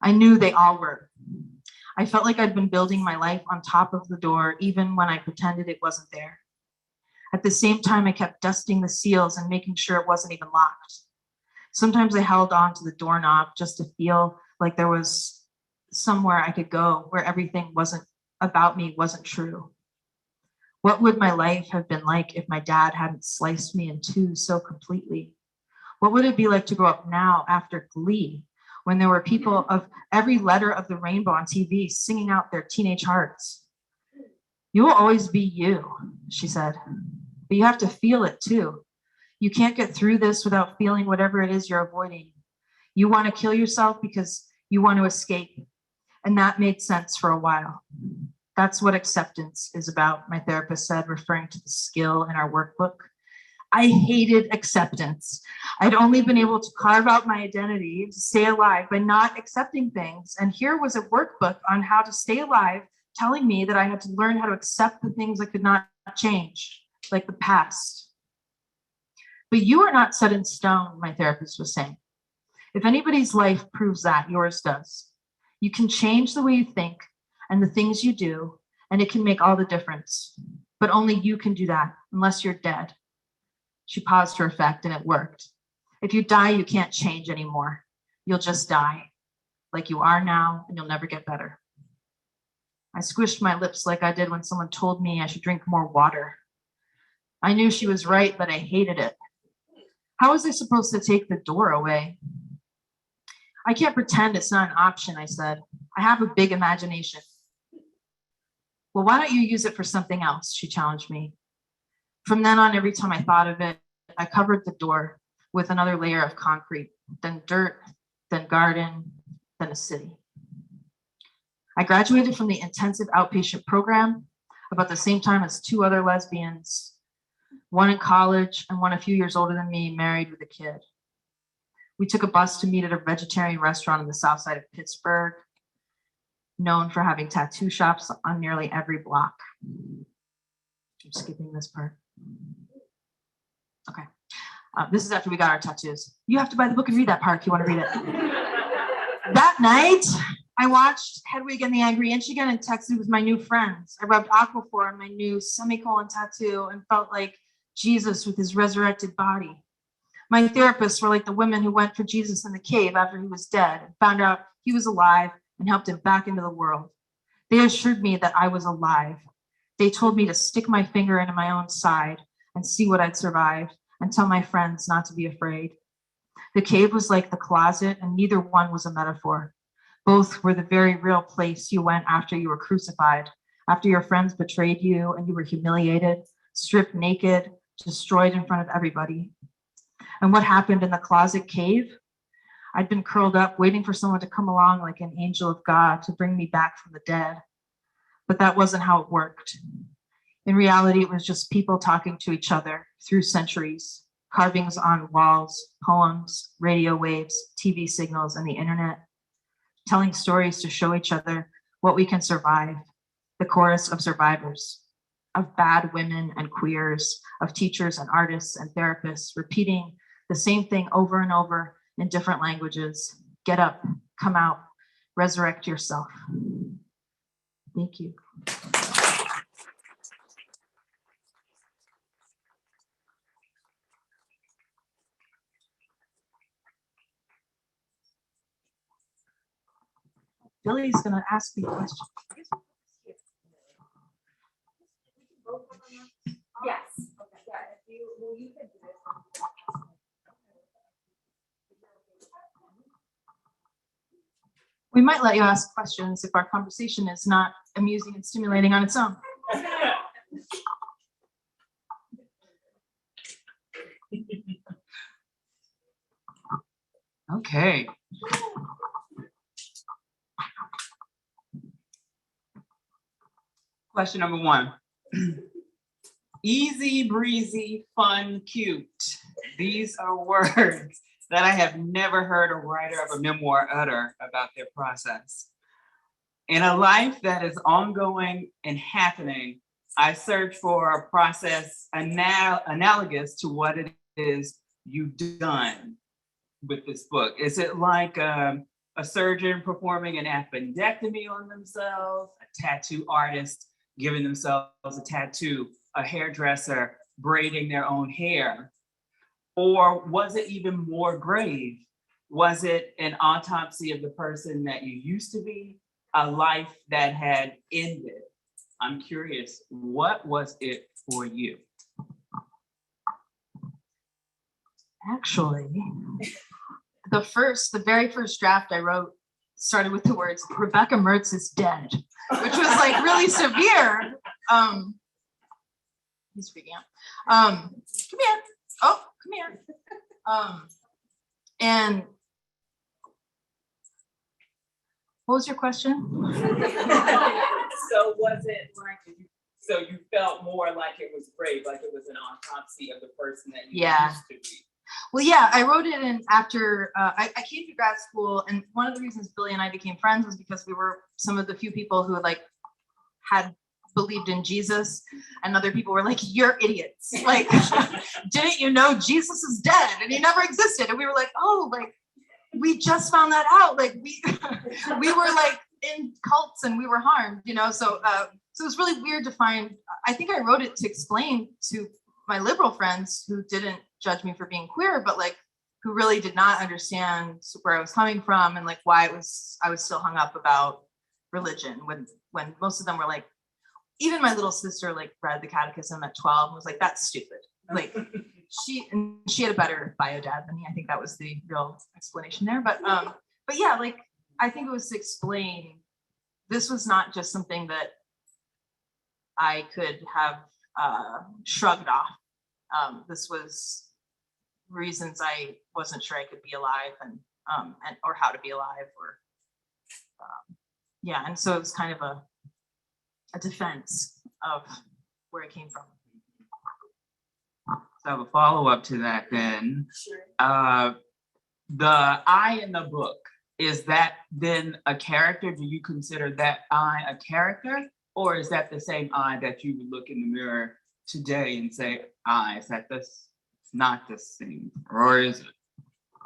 I knew they all were. I felt like I'd been building my life on top of the door, even when I pretended it wasn't there. At the same time, I kept dusting the seals and making sure it wasn't even locked. Sometimes I held on to the doorknob just to feel like there was somewhere I could go where everything about me wasn't true. What would my life have been like if my dad hadn't sliced me in two so completely? What would it be like to grow up now after Glee, when there were people of every letter of the rainbow on TV singing out their teenage hearts? You will always be you, she said, but you have to feel it too. You can't get through this without feeling whatever it is you're avoiding. You want to kill yourself because you want to escape, and that made sense for a while. That's what acceptance is about, my therapist said, referring to the skill in our workbook. I hated acceptance. I'd only been able to carve out my identity to stay alive by not accepting things. And here was a workbook on how to stay alive, telling me that I had to learn how to accept the things I could not change, like the past. But you are not set in stone, my therapist was saying. If anybody's life proves that, yours does. You can change the way you think and the things you do, and it can make all the difference. But only you can do that, unless you're dead. She paused for effect, and it worked. If you die, you can't change anymore. You'll just die, like you are now, and you'll never get better. I squished my lips like I did when someone told me I should drink more water. I knew she was right, but I hated it. How was I supposed to take the door away? I can't pretend it's not an option, I said. I have a big imagination. Well, why don't you use it for something else? She challenged me. From then on, every time I thought of it, I covered the door with another layer of concrete, then dirt, then garden, then a city. I graduated from the intensive outpatient program about the same time as two other lesbians, one in college and one a few years older than me, married with a kid. We took a bus to meet at a vegetarian restaurant on the south side of Pittsburgh, known for having tattoo shops on nearly every block. I'm skipping this part. Okay. This is after we got our tattoos. You have to buy the book and read that part if you want to read it. That night, I watched Hedwig and the Angry Inch again and texted with my new friends. I rubbed Aquaphor on my new semicolon tattoo and felt like Jesus with his resurrected body. My therapists were like the women who went for Jesus in the cave after he was dead and found out he was alive and helped him back into the world. They assured me that I was alive. They told me to stick my finger into my own side and see what I'd survived and tell my friends not to be afraid. The cave was like the closet, and neither one was a metaphor. Both were the very real place you went after you were crucified, after your friends betrayed you and you were humiliated, stripped naked, destroyed in front of everybody. And what happened in the closet cave? I'd been curled up, waiting for someone to come along like an angel of God to bring me back from the dead. But that wasn't how it worked. In reality, it was just people talking to each other through centuries, carvings on walls, poems, radio waves, TV signals, and the internet, telling stories to show each other what we can survive, the chorus of survivors, of bad women and queers, of teachers and artists and therapists, repeating the same thing over and over in different languages. Get up, come out, resurrect yourself. Thank you. Billy's gonna ask me questions. Yes. Okay. Yeah, if you, well, you can do this. We might let you ask questions if our conversation is not amusing and stimulating on its own. Okay. Question number one. Easy, breezy, fun, cute. These are words that I have never heard a writer of a memoir utter about their process. In a life that is ongoing and happening, I search for a process analogous to what it is you've done with this book. Is it like a surgeon performing an appendectomy on themselves, a tattoo artist giving themselves a tattoo, a hairdresser braiding their own hair? Or was it even more grave? Was it an autopsy of the person that you used to be, a life that had ended? I'm curious, what was it for you? Actually, the very first draft I wrote started with the words, Rebecca Mertz is dead, which was like really severe. He's freaking out. Come here. Oh, come here. And what was your question? So was it like, so you felt more like it was brave, like it was an autopsy of the person that you Yeah. used to be? Well, yeah, I wrote it in after I came to grad school, and one of the reasons Billy and I became friends was because we were some of the few people who had believed in Jesus, and other people were like, "You're idiots! Like, didn't you know Jesus is dead and he never existed?" And we were like, "Oh, like we just found that out. Like we we were like in cults and we were harmed, you know." So so it was really weird to find. I think I wrote it to explain to my liberal friends who didn't judge me for being queer, but like who really did not understand where I was coming from and like why I was still hung up about religion when most of them were like, even my little sister like read the catechism at 12 and was like, "That's stupid." Like she had a better bio dad than me. I think that was the real explanation there. But yeah, like I think it was to explain this was not just something that I could have shrugged off. This was reasons I wasn't sure I could be alive and or how to be alive or yeah, and so it was kind of a defense of where it came from. So I have a follow-up to that then. The I in the book, is that then a character? Do you consider that I a character? Or is that the same I that you would look in the mirror today and say, is that this? It's not the same, or is it?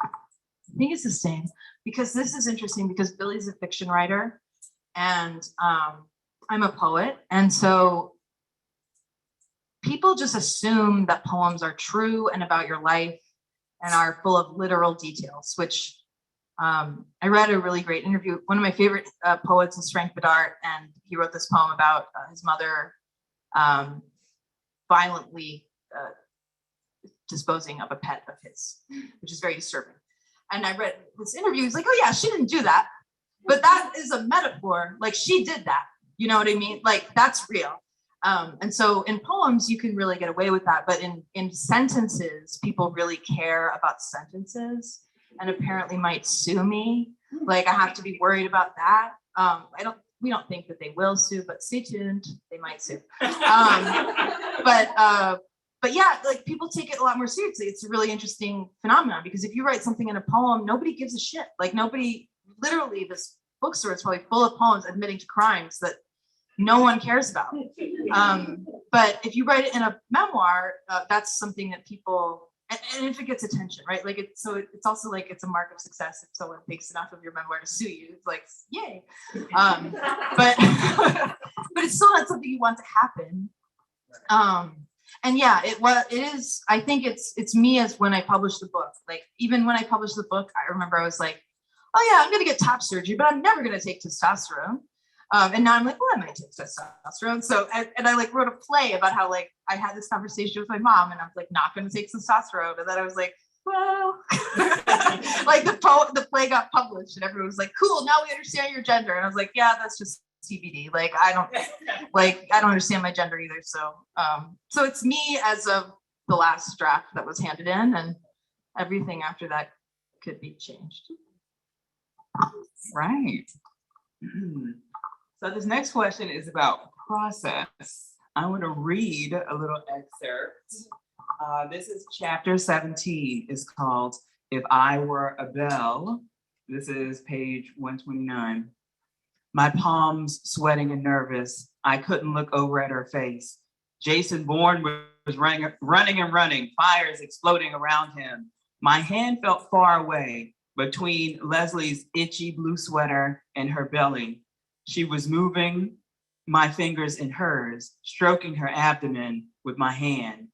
I think it's the same, because this is interesting because Billy's a fiction writer and I'm a poet. And so people just assume that poems are true and about your life and are full of literal details, which I read a really great interview. One of my favorite poets is Frank Bedart, and he wrote this poem about his mother violently disposing of a pet of his, which is very disturbing. And I read this interview, he's like, "Oh yeah, she didn't do that, but that is a metaphor. Like she did that, you know what I mean? Like that's real." And so in poems, you can really get away with that, but in sentences, people really care about sentences and apparently might sue me. Like I have to be worried about that. We don't think that they will sue, but stay tuned, they might sue. But yeah, like people take it a lot more seriously. It's a really interesting phenomenon because if you write something in a poem, nobody gives a shit. Like nobody, literally this bookstore is probably full of poems admitting to crimes that no one cares about. But if you write it in a memoir, that's something that people, and if it gets attention, right? Like it's also like it's a mark of success if someone thinks enough of your memoir to sue you. It's like, yay. But but it's still not something you want to happen. And yeah, it is. I think it's me as when I published the book. Like even when I published the book, I remember I was like, "Oh yeah, I'm gonna get top surgery, but I'm never gonna take testosterone." And now I'm like, "Well, I might take testosterone." So and I like wrote a play about how like I had this conversation with my mom, and I was like, "Not gonna take testosterone," and then I was like, "Well," like the play got published, and everyone was like, "Cool, now we understand your gender," and I was like, "Yeah, that's just TBD. Like I don't understand my gender either." So so it's me as of the last draft that was handed in, and everything after that could be changed. Right. So this next question is about process. I want to read a little excerpt. This is chapter 17. It's called If I Were a Bell. This is page 129. My palms sweating and nervous. I couldn't look over at her face. Jason Bourne was running, fires exploding around him. My hand felt far away between Leslie's itchy blue sweater and her belly. She was moving my fingers in hers, stroking her abdomen with my hand.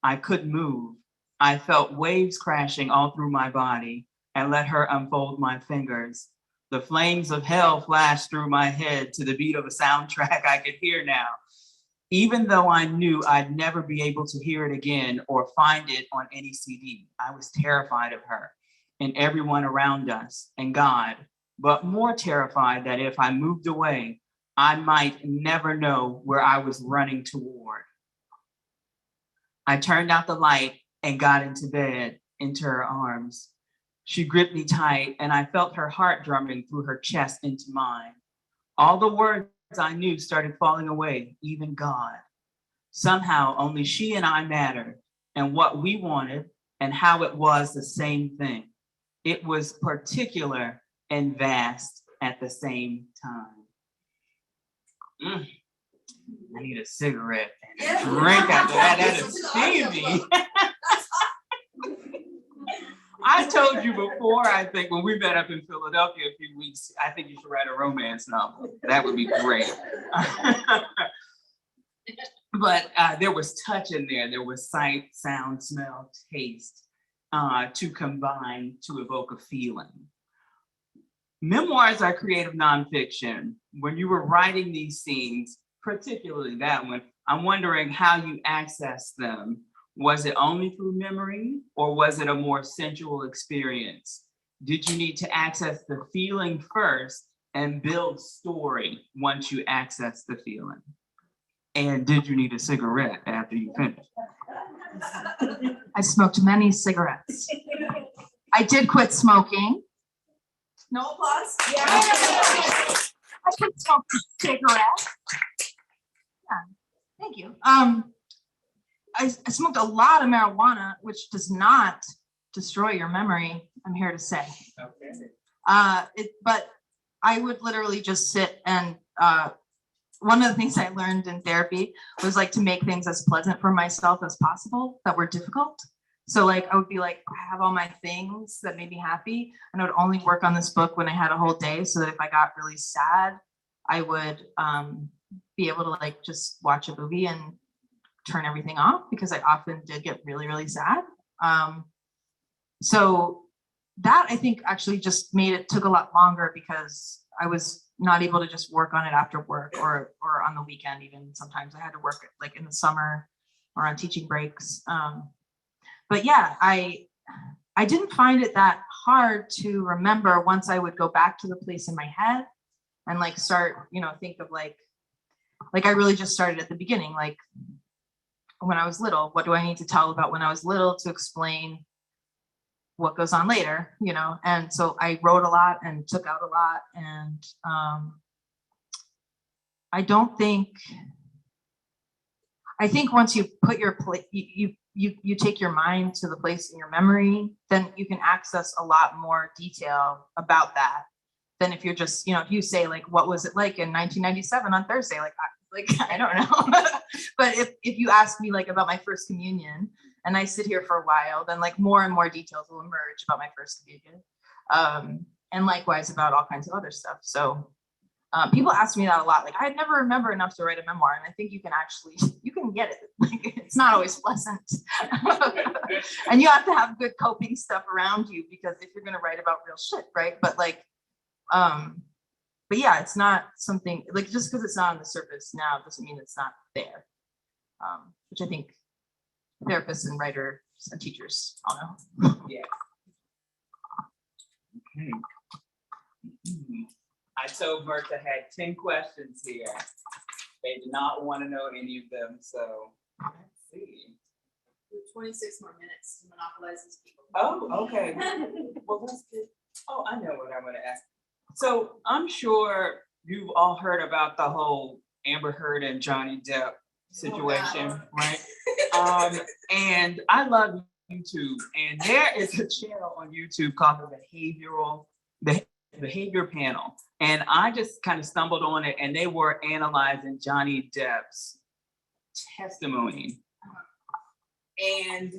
I couldn't move. I felt waves crashing all through my body and let her unfold my fingers. The flames of hell flashed through my head to the beat of a soundtrack I could hear now. Even though I knew I'd never be able to hear it again or find it on any CD, I was terrified of her and everyone around us and God, but more terrified that if I moved away, I might never know where I was running toward. I turned out the light and got into bed, into her arms. She gripped me tight and I felt her heart drumming through her chest into mine. All the words I knew started falling away, even God. Somehow only she and I mattered, and what we wanted and how it was the same thing. It was particular and vast at the same time. I need a cigarette and a drink after that. That is steamy. I told you before, I think when we met up in Philadelphia a few weeks, I think you should write a romance novel. That would be great. But there was touch in there. There was sight, sound, smell, taste to combine to evoke a feeling. Memoirs are creative nonfiction. When you were writing these scenes, particularly that one, I'm wondering how you accessed them. Was it only through memory, or was it a more sensual experience? Did you need to access the feeling first and build story once you access the feeling? And did you need a cigarette after you finished? I smoked many cigarettes. I did quit smoking. No applause. Yeah. I quit smoking cigarettes. Yeah. Thank you. I smoked a lot of marijuana, which does not destroy your memory, I'm here to say. Okay. But I would literally just sit and one of the things I learned in therapy was like to make things as pleasant for myself as possible that were difficult. So like I would be like, I have all my things that made me happy, and I would only work on this book when I had a whole day, so that if I got really sad, I would be able to like just watch a movie and turn everything off, because I often did get really, really sad. So that I think actually just took a lot longer, because I was not able to just work on it after work or on the weekend. Even sometimes I had to work like in the summer or on teaching breaks. But yeah, I didn't find it that hard to remember once I would go back to the place in my head and like start, think of like I really just started at the beginning, like when I was little. What do I need to tell about when I was little to explain what goes on later, And so I wrote a lot and took out a lot. And I think once you put your you take your mind to the place in your memory, then you can access a lot more detail about that than if you're just, if you say like, what was it like in 1997 on Thursday? I don't know. But if you ask me like about my first communion and I sit here for a while, then like more and more details will emerge about my first communion. And likewise about all kinds of other stuff. So people ask me that a lot. Like I never remember enough to write a memoir. And I think you can get it. Like it's not always pleasant. And you have to have good coping stuff around you, because if you're going to write about real shit, right? But yeah, it's not something like, just because it's not on the surface now doesn't mean it's not there. Which I think therapists and writers and teachers all know. Yeah. Okay. I told Mertz I had 10 questions here. They did not want to know any of them, so let's see. 26 more minutes to monopolize these people. Oh, okay. Well, let's get, I know what I want to ask. So I'm sure you've all heard about the whole Amber Heard and Johnny Depp situation, right? And I love YouTube, and there is a channel on YouTube called the Behavior Panel. And I just kind of stumbled on it, and they were analyzing Johnny Depp's testimony. And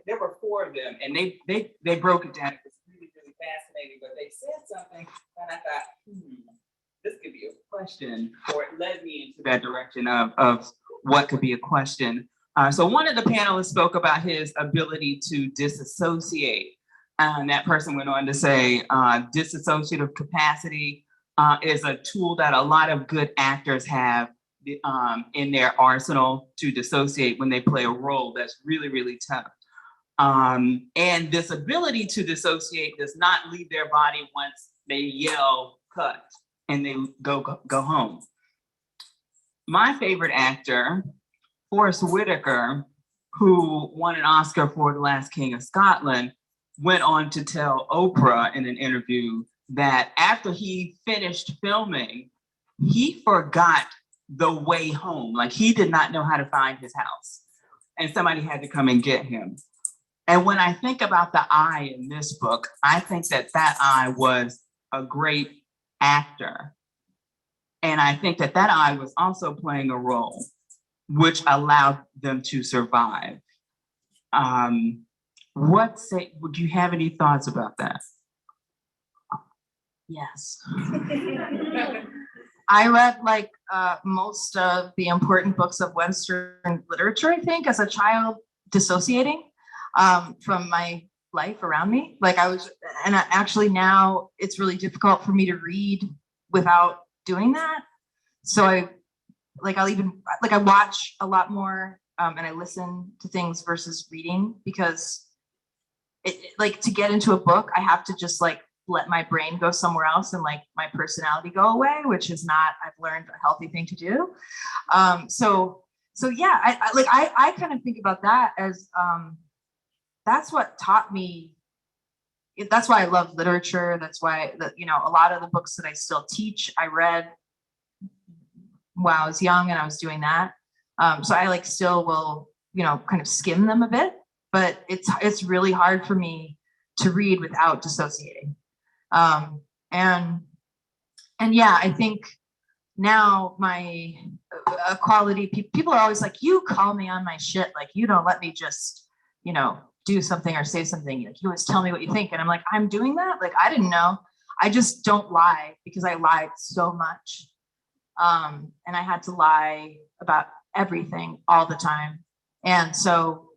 there were 4 of them, and they broke it down. It was really, really fascinating, but they said something, and I thought, this could be a question, or it led me into that direction of what could be a question. So one of the panelists spoke about his ability to disassociate. And that person went on to say, dissociative capacity is a tool that a lot of good actors have in their arsenal to dissociate when they play a role that's really, really tough. And this ability to dissociate does not leave their body once they yell cut and they go home. My favorite actor, Forrest Whitaker, who won an Oscar for The Last King of Scotland, went on to tell Oprah in an interview that after he finished filming, he forgot the way home. Like he did not know how to find his house and somebody had to come and get him. And when I think about the I in this book, I think that I was a great actor. And I think that I was also playing a role which allowed them to survive. Would you have any thoughts about that? Yes. I read like most of the important books of Western literature, I think, as a child, dissociating from my life around me. Like actually now it's really difficult for me to read without doing that. So I watch a lot more and I listen to things versus reading, because to get into a book, I have to just like let my brain go somewhere else and like my personality go away, which is not, I've learned, a healthy thing to do. So yeah, I kind of think about that as that's what taught me. That's why I love literature. That's why a lot of the books that I still teach, I read while I was young and I was doing that. So I still will, kind of skim them a bit, but it's really hard for me to read without dissociating. And yeah, I think now my quality, people are always like, you call me on my shit. Like, you don't let me just, do something or say something. Like, you always tell me what you think. And I'm like, I'm doing that. Like, I didn't know. I just don't lie because I lied so much. And I had to lie about everything all the time. And so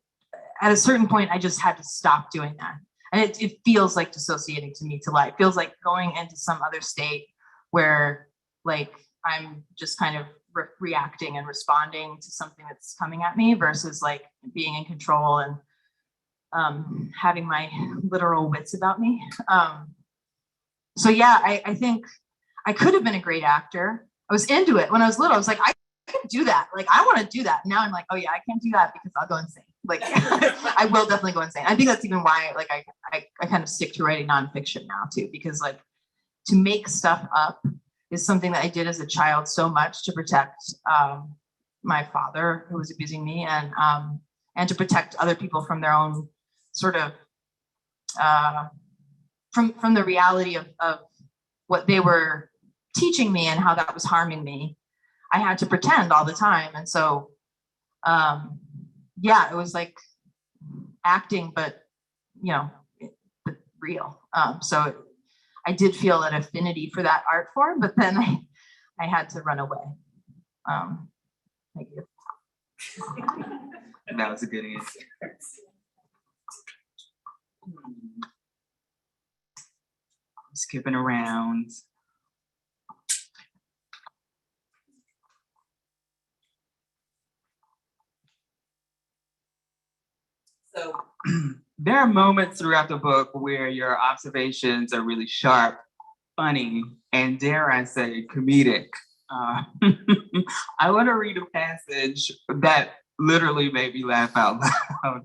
at a certain point, I just had to stop doing that. And it feels like dissociating to me to lie. It feels like going into some other state where I'm just kind of reacting and responding to something that's coming at me versus being in control and having my literal wits about me. So yeah, I think I could have been a great actor. I was into it when I was little. I was like, I can do that. Like, I want to do that. Now I'm like, oh yeah, I can't do that because I'll go insane. Like, I will definitely go insane. I think that's even why I kind of stick to writing nonfiction now too, because to make stuff up is something that I did as a child so much to protect my father who was abusing me, and to protect other people from their own sort of from the reality of what they were teaching me and how that was harming me. I had to pretend all the time. And so, yeah, it was like acting, but, but real. So I did feel an affinity for that art form, but then I had to run away. Thank you. That was a good answer. Skipping around. So there are moments throughout the book where your observations are really sharp, funny, and dare I say, comedic. I want to read a passage that literally made me laugh out loud.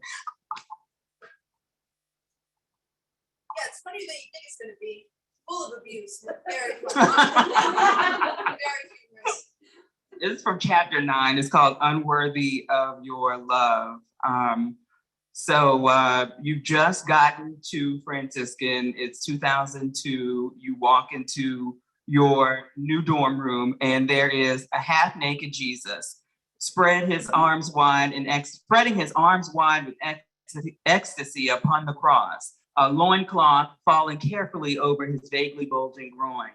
Yeah, it's funny that you think it's going to be full of abuse. Very funny. Very humorous. It's from chapter 9. It's called Unworthy of Your Love. So you've just gotten to Franciscan. It's 2002. You walk into your new dorm room and there is a half-naked Jesus spreading his arms wide with ecstasy upon the cross, a loincloth falling carefully over his vaguely bulging groin.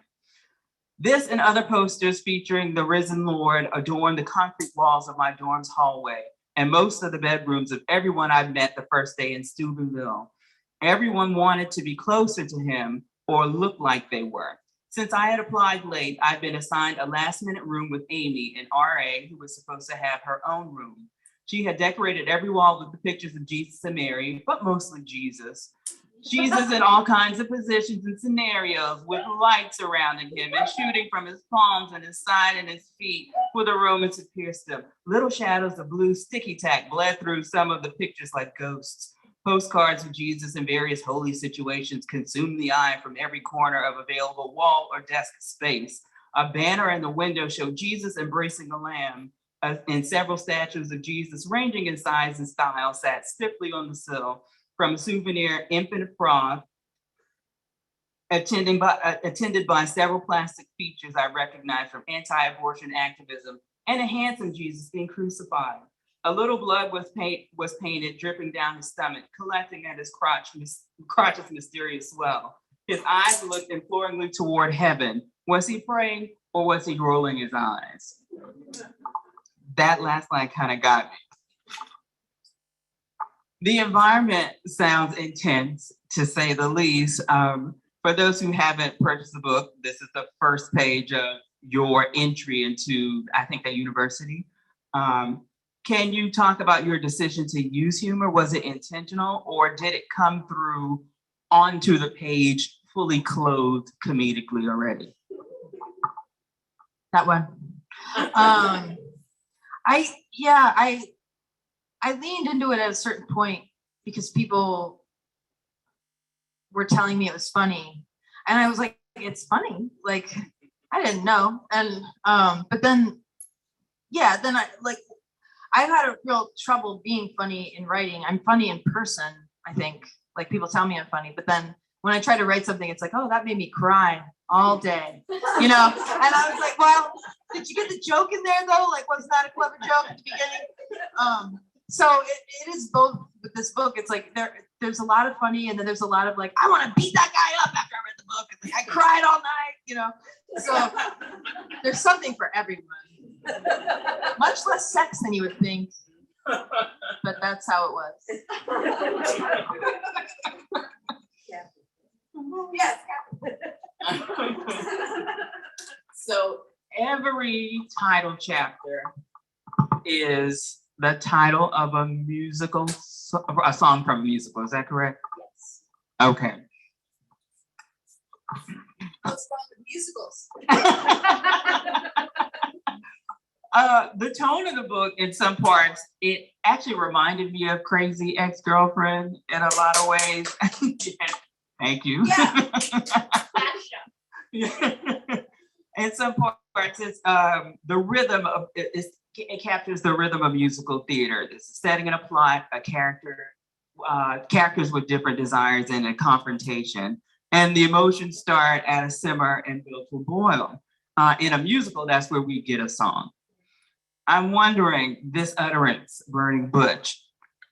This and other posters featuring the risen Lord adorn the concrete walls of my dorm's hallway and most of the bedrooms of everyone I've met the first day in Steubenville. Everyone wanted to be closer to him or look like they were. Since I had applied late, I'd been assigned a last-minute room with Amy, an RA who was supposed to have her own room. She had decorated every wall with the pictures of Jesus and Mary, but mostly Jesus. Jesus in all kinds of positions and scenarios with lights surrounding him and shooting from his palms and his side and his feet for the Romans to pierce them. Little shadows of blue sticky tack bled through some of the pictures like ghosts. Postcards of Jesus in various holy situations consumed the eye from every corner of available wall or desk space. A banner in the window showed Jesus embracing the lamb, and several statues of Jesus ranging in size and style sat stiffly on the sill. From a souvenir infant frog, attended by several plastic features I recognized from anti-abortion activism, and a handsome Jesus being crucified. A little blood was painted, dripping down his stomach, collecting at his crotch's mysterious swell. His eyes looked imploringly toward heaven. Was he praying or was he rolling his eyes? That last line kind of got me. The environment sounds intense, to say the least. For those who haven't purchased the book, this is the first page of your entry into, I think, the university. Can you talk about your decision to use humor? Was it intentional, or did it come through onto the page fully clothed comedically already? That one. I leaned into it at a certain point because people were telling me it was funny, and I was like, it's funny. Like, I didn't know. And but then I've had a real trouble being funny in writing. I'm funny in person, I think. Like, people tell me I'm funny, but then when I try to write something, it's like, oh, that made me cry all day, you know? And I was like, well, did you get the joke in there though? Like, was that a clever joke at the beginning? So it is both with this book. It's like there's a lot of funny, and then there's a lot of like, I want to beat that guy up after I read the book. And like, I cried all night, you know? So there's something for everyone. Much less sex than you would think, but that's how it was. Yes. So every title chapter is the title of a musical, a song from a musical. Is that correct? Yes. Okay. What's wrong with musicals? The tone of the book, in some parts, it actually reminded me of Crazy Ex-Girlfriend in a lot of ways. Thank you. Yeah. In some parts, it's the rhythm of it captures the rhythm of musical theater. This is setting and a plot, a character, characters with different desires, and a confrontation. And the emotions start at a simmer and build to a boil. In a musical, that's where we get a song. I'm wondering, this utterance, Burning Butch,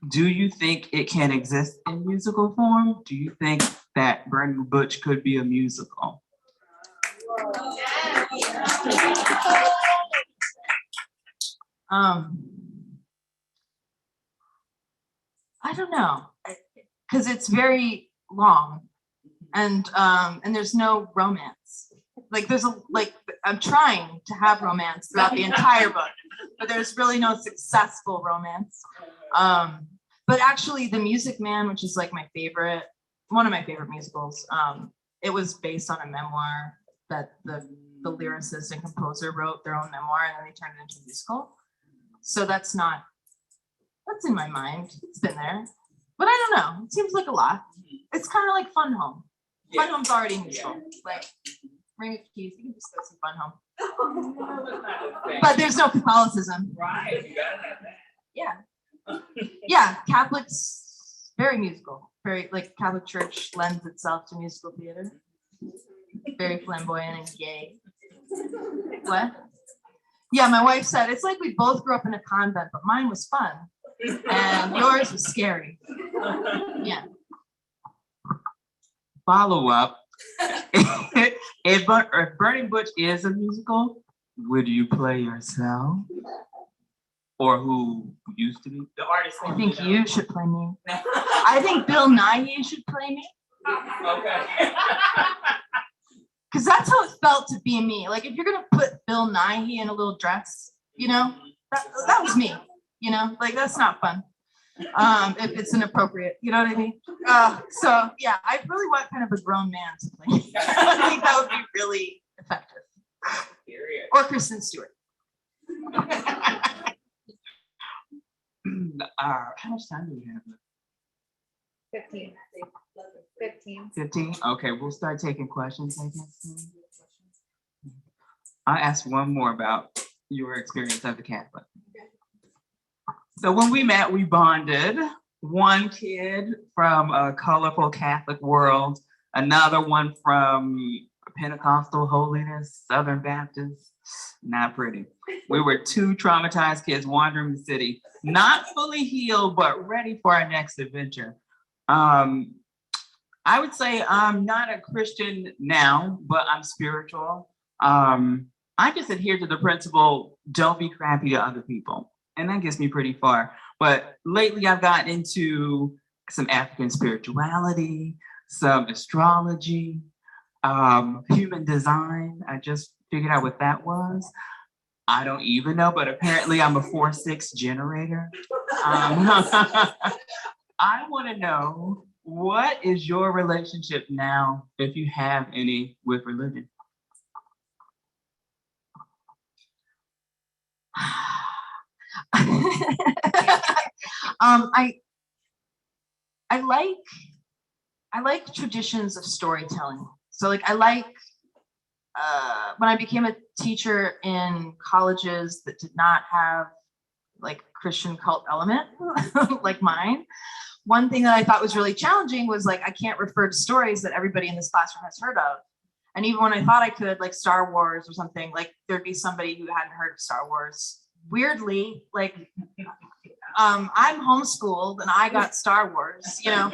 do you think it can exist in musical form? Do you think that Burning Butch could be a musical? I don't know, because it's very long, and there's no romance. Like, I'm trying to have romance throughout the entire book, but there's really no successful romance. But actually, The Music Man, which is like one of my favorite musicals, it was based on a memoir that the lyricist and composer wrote their own memoir, and then they turned it into a musical. So that's in my mind. It's been there, but I don't know. It seems like a lot. It's kind of like Fun Home. Fun Home's already a musical. Like, Ring of Keys, you can just go see Fun Home. But there's no Catholicism. Right, you gotta have that. Yeah. Yeah, Catholics, very musical. Very, like, Catholic Church lends itself to musical theater. Very flamboyant and gay. What? Yeah, my wife said, it's like we both grew up in a convent, but mine was fun. And yours was scary. Yeah. Follow up. If Burning Butch is a musical, would you play yourself? Or who used to be? The artist. I think you should play me. I think Bill Nighy should play me. Okay. Because that's how it felt to be me. Like, if you're gonna put Bill Nighy in a little dress, you know, that was me. You know, like, that's not fun. If it's inappropriate, you know what I mean? So yeah, I really want kind of a grown man to play me. I think that would be really effective. Period. Or Kristen Stewart. How much time do we have? 15. 15. 15? Okay, we'll start taking questions, I guess. I'll ask one more about your experience as a Catholic. So when we met, we bonded. One kid from a colorful Catholic world, another one from Pentecostal holiness, Southern Baptist, not pretty. We were two traumatized kids wandering the city, not fully healed, but ready for our next adventure. I would say I'm not a Christian now, but I'm spiritual. I just adhere to the principle, don't be crappy to other people. And that gets me pretty far. But lately I've gotten into some African spirituality, some astrology, human design. I just figured out what that was. I don't even know, but apparently I'm a 4-6 generator. I want to know, what is your relationship now, if you have any, with religion? I like traditions of storytelling. So like I like when I became a teacher in colleges that did not have like Christian cult element like mine, one thing that I thought was really challenging was like I can't refer to stories that everybody in this classroom has heard of. And even when I thought I could, like Star Wars or something, like there'd be somebody who hadn't heard of Star Wars. Weirdly, like I'm homeschooled and I got Star Wars, you know,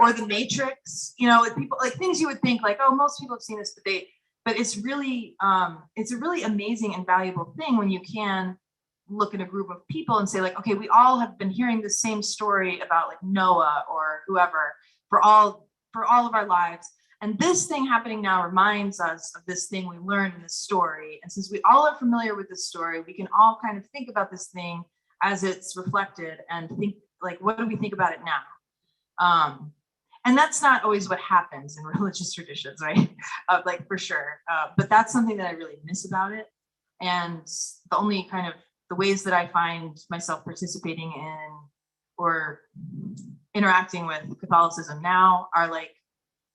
or The Matrix, you know, people like things you would think like, oh, most people have seen this, but it's a really amazing and valuable thing when you can look at a group of people and say like, okay, we all have been hearing the same story about like Noah or whoever for all of our lives. And this thing happening now reminds us of this thing we learned in this story. And since we all are familiar with this story, we can all kind of think about this thing as it's reflected and think like, what do we think about it now? And that's not always what happens in religious traditions, right? Like for sure. But that's something that I really miss about it. And the only kind of the ways that I find myself participating in or interacting with Catholicism now are like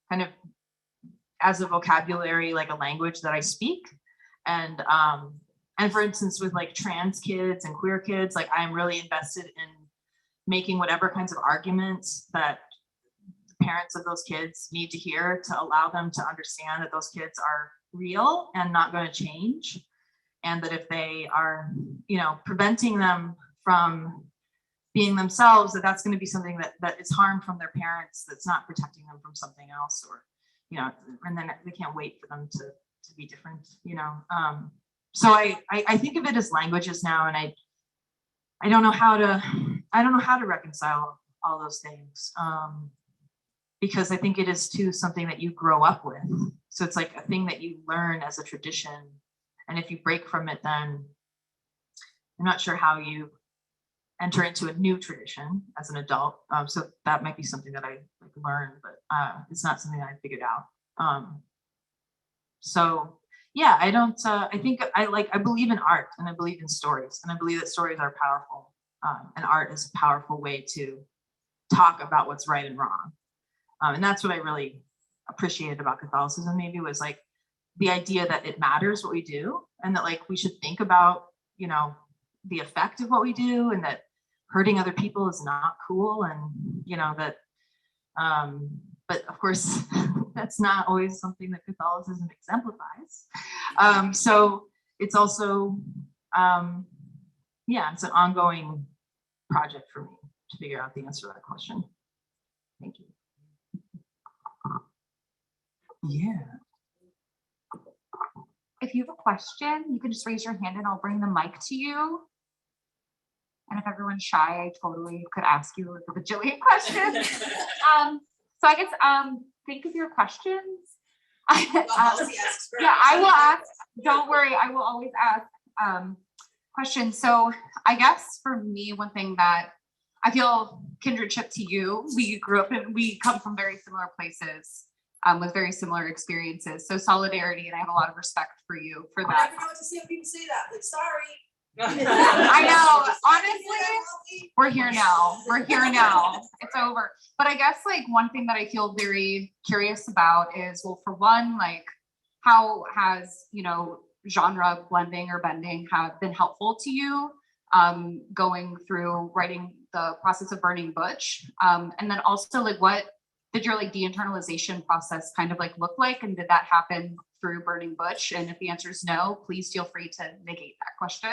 kind of as a vocabulary, like a language that I speak. And for instance, with like trans kids and queer kids, like I'm really invested in making whatever kinds of arguments that the parents of those kids need to hear to allow them to understand that those kids are real and not going to change. And that if they are, you know, preventing them from being themselves, that's going to be something that is harm from their parents, that's not protecting them from something else, or, you know, and then they can't wait for them to be different, you know. So I think of it as languages now, and I don't know how to reconcile all those things, because I think it is too something that you grow up with. So it's like a thing that you learn as a tradition, and if you break from it, then I'm not sure how you enter into a new tradition as an adult. So that might be something that I like learned, but it's not something I figured out. So yeah, I don't, I think I believe in art and I believe in stories, and I believe that stories are powerful, and art is a powerful way to talk about what's right and wrong. And that's what I really appreciated about Catholicism, maybe, was like the idea that it matters what we do, and that like we should think about, you know, the effect of what we do, and that hurting other people is not cool, and you know that but of course that's not always something that Catholicism exemplifies. So it's also yeah, it's an ongoing project for me to figure out the answer to that question. Thank you. Yeah. If you have a question, you can just raise your hand and I'll bring the mic to you. And if everyone's shy, I totally could ask you like a bajillion questions. So I guess think of your questions. Yeah, I will ask. Don't worry, I will always ask questions. So I guess for me, one thing that I feel kindredship to you, we grew up and we come from very similar places with very similar experiences. So solidarity, and I have a lot of respect for you for I that. never know what to say when people say that. Like, sorry. I know, honestly, we're here now. We're here now. It's over. But I guess like one thing that I feel very curious about is, well, for one, like how has, you know, genre blending or bending have been helpful to you going through writing the process of Burning Butch? And then also, like, what did your like de-internalization process kind of like look like? And did that happen through Burning Butch? And if the answer is no, please feel free to negate that question.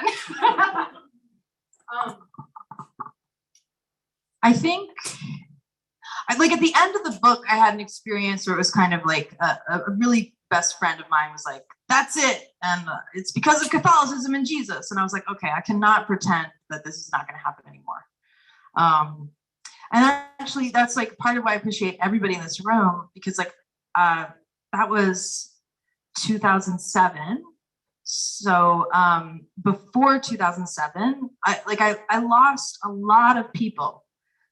I think, like at the end of the book, I had an experience where it was kind of like a really best friend of mine was like, that's it. And it's because of Catholicism and Jesus. And I was like, okay, I cannot pretend that this is not going to happen anymore. And actually, that's like part of why I appreciate everybody in this room, because like that was 2007. So before 2007, I lost a lot of people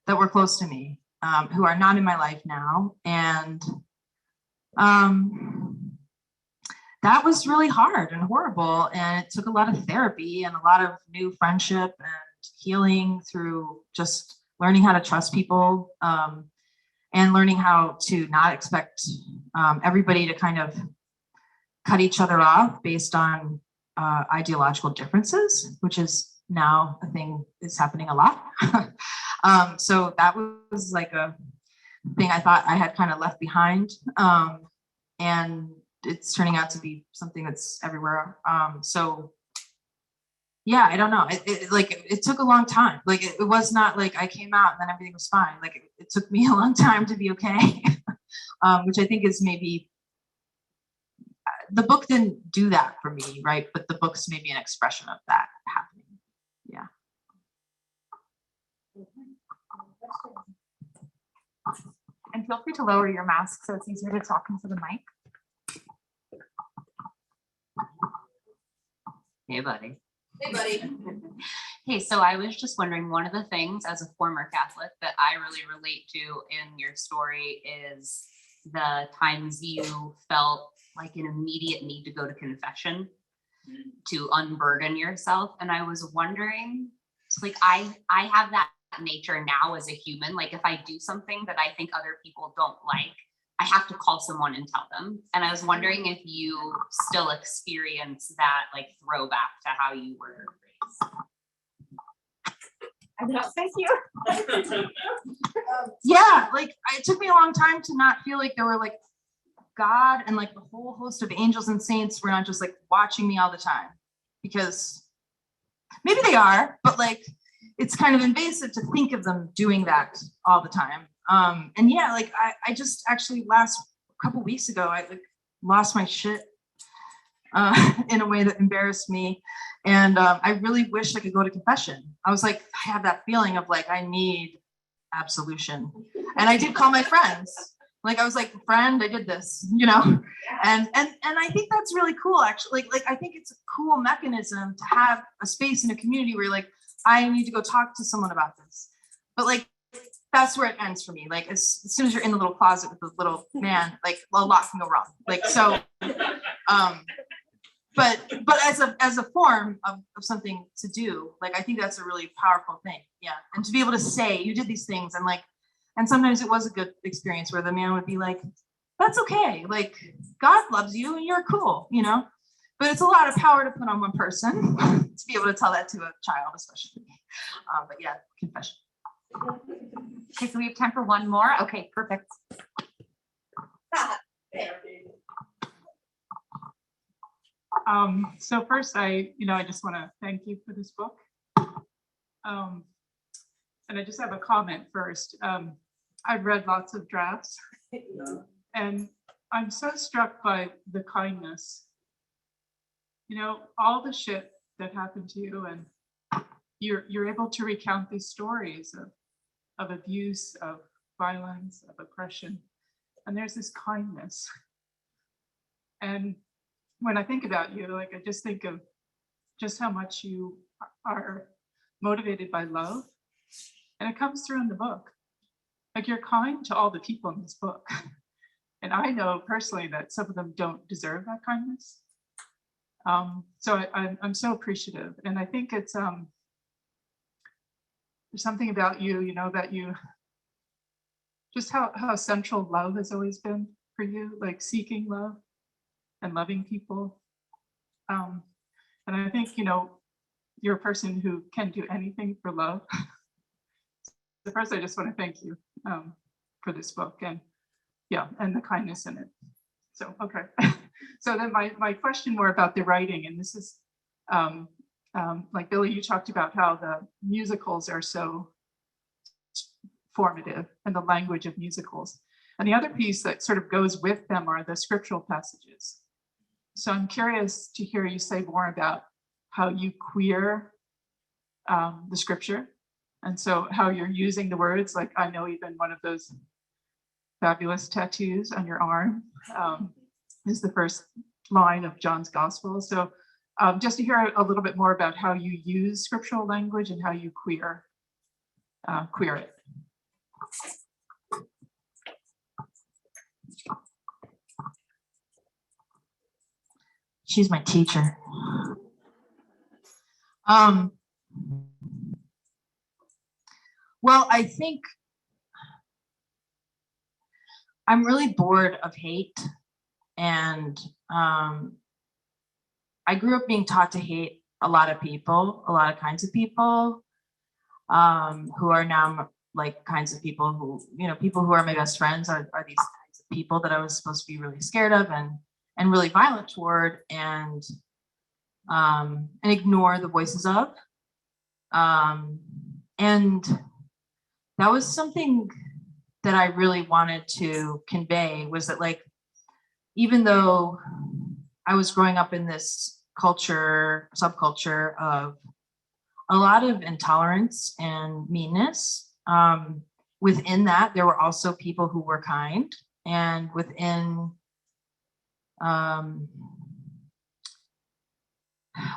that were close to me who are not in my life now. And that was really hard and horrible. And it took a lot of therapy and a lot of new friendship and healing through just learning how to trust people and learning how to not expect everybody to kind of cut each other off based on ideological differences, which is now a thing that's happening a lot. So that was like a thing I thought I had kind of left behind. And it's turning out to be something that's everywhere. So yeah, I don't know. It took a long time. Like it was not like I came out and then everything was fine. Like it took me a long time to be okay, which I think is maybe, the book didn't do that for me, right? But the book's maybe an expression of that happening. Yeah. And feel free to lower your mask so it's easier to talk into the mic. Hey, buddy. Hey, buddy. Hey, so I was just wondering, one of the things as a former Catholic that I really relate to in your story is the times you felt like an immediate need to go to confession to unburden yourself. And I was wondering, so like I have that nature now as a human. Like if I do something that I think other people don't like, I have to call someone and tell them. And I was wondering if you still experience that like throwback to how you were raised. I know, thank you. Yeah, like it took me a long time to not feel like there were like God and like the whole host of angels and saints were not just like watching me all the time, because maybe they are, but like it's kind of invasive to think of them doing that all the time. And yeah, like I just actually last couple weeks ago, I like lost my shit in a way that embarrassed me. And I really wish I could go to confession. I was like, I have that feeling of like, I need absolution. And I did call my friends. Like I was like, friend, I did this, you know? And I think that's really cool, actually. Like I think it's a cool mechanism to have a space in a community where you're like, I need to go talk to someone about this. But like, that's where it ends for me. Like as soon as you're in the little closet with the little man, like a lot can go wrong. Like, so, but as a form of something to do, like, I think that's a really powerful thing. Yeah. And to be able to say you did these things and like, and sometimes it was a good experience where the man would be like, that's okay. Like God loves you and you're cool, you know, but it's a lot of power to put on one person to be able to tell that to a child, especially. But yeah, confession. Okay, so we have time for one more. Okay, perfect. So first, I just want to thank you for this book. And I just have a comment first. I've read lots of drafts, and I'm so struck by the kindness. You know, all the shit that happened to you, and you're able to recount these stories of abuse, of violence, of oppression, and there's this kindness. And when I think about you, like I just think of just how much you are motivated by love, and it comes through in the book. Like you're kind to all the people in this book, and I know personally that some of them don't deserve that kindness. So I'm so appreciative, and I think it's there's something about you, you know, that you just how central love has always been for you, like seeking love and loving people. And I think, you know, you're a person who can do anything for love. So first, I just want to thank you for this book and yeah, and the kindness in it. So, okay. So then my question more about the writing, and this is like Billy, you talked about how the musicals are so formative and the language of musicals. And the other piece that sort of goes with them are the scriptural passages. So I'm curious to hear you say more about how you queer the scripture. And so how you're using the words, like I know even one of those fabulous tattoos on your arm is the first line of John's gospel. So just to hear a little bit more about how you use scriptural language and how you queer it. She's my teacher. Well, I think I'm really bored of hate, and I grew up being taught to hate a lot of people, a lot of kinds of people, who are now like kinds of people who, you know, people who are my best friends are these kinds of people that I was supposed to be really scared of and really violent toward and ignore the voices of. And that was something that I really wanted to convey, was that like, even though I was growing up in this culture, subculture of a lot of intolerance and meanness, within that, there were also people who were kind, and within, I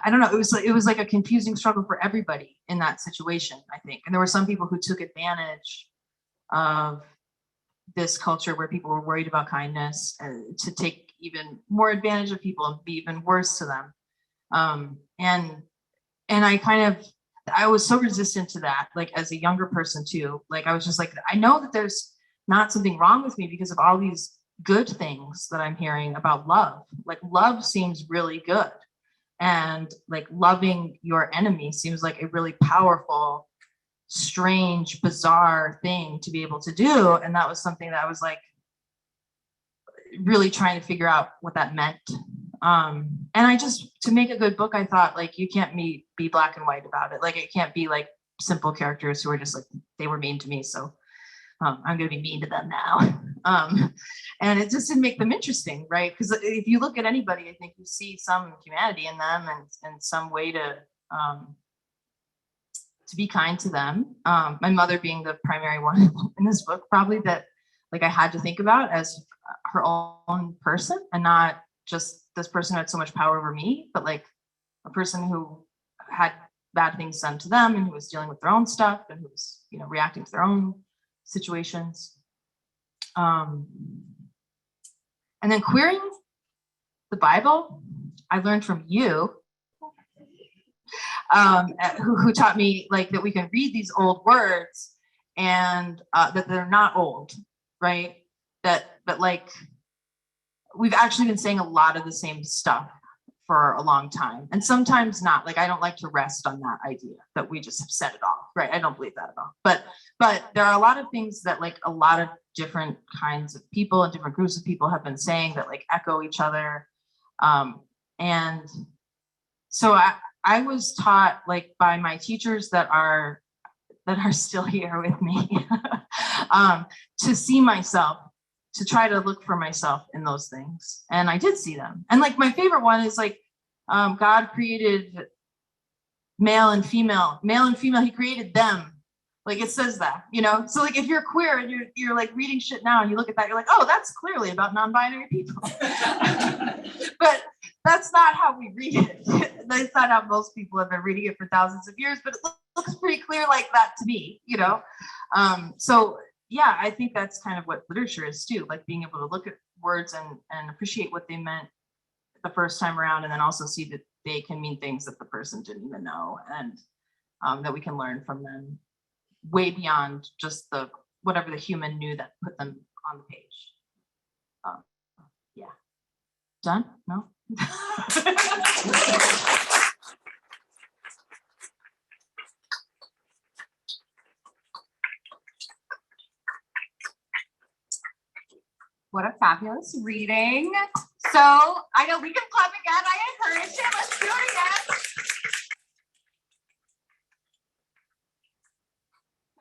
don't know, it was like a confusing struggle for everybody in that situation, I think. And there were some people who took advantage of this culture where people were worried about kindness to take even more advantage of people and be even worse to them. And I was so resistant to that, like as a younger person too. Like I was just like, I know that there's not something wrong with me because of all these good things that I'm hearing about love. Like love seems really good. And like loving your enemy seems like a really powerful, strange, bizarre thing to be able to do. And that was something that I was like really trying to figure out what that meant. And I just, to make a good book, I thought like, you can't be black and white about it. Like it can't be like simple characters who are just like, they were mean to me, so I'm gonna be mean to them now. And it just didn't make them interesting, right? Because if you look at anybody, I think you see some humanity in them and some way to be kind to them. My mother being the primary one in this book, probably that like I had to think about as her own person, and not just this person who had so much power over me, but like a person who had bad things done to them and who was dealing with their own stuff and who was, you know, reacting to their own situations. And then queering the Bible, I learned from you, who taught me like that we can read these old words and that they're not old, right? But like we've actually been saying a lot of the same stuff for a long time, and sometimes not. Like I don't like to rest on that idea that we just have said it all, right? I don't believe that at all. But there are a lot of things that like a lot of different kinds of people and different groups of people have been saying that like echo each other. And so I was taught like by my teachers that are still here with me to see myself, to try to look for myself in those things. And I did see them. And like my favorite one is like God created male and female, he created them. Like it says that, you know? So like if you're queer and you're like reading shit now and you look at that, you're like, oh, that's clearly about non-binary people. But that's not how we read it. That's not how most people have been reading it for thousands of years, but it looks pretty clear like that to me, you know? So yeah, I think that's kind of what literature is too, like being able to look at words and appreciate what they meant the first time around, and then also see that they can mean things that the person didn't even know, and that we can learn from them way beyond just whatever the human knew that put them on the page. Yeah. Done? No? What a fabulous reading. So I know we can clap again. I encourage it. Let's do it again.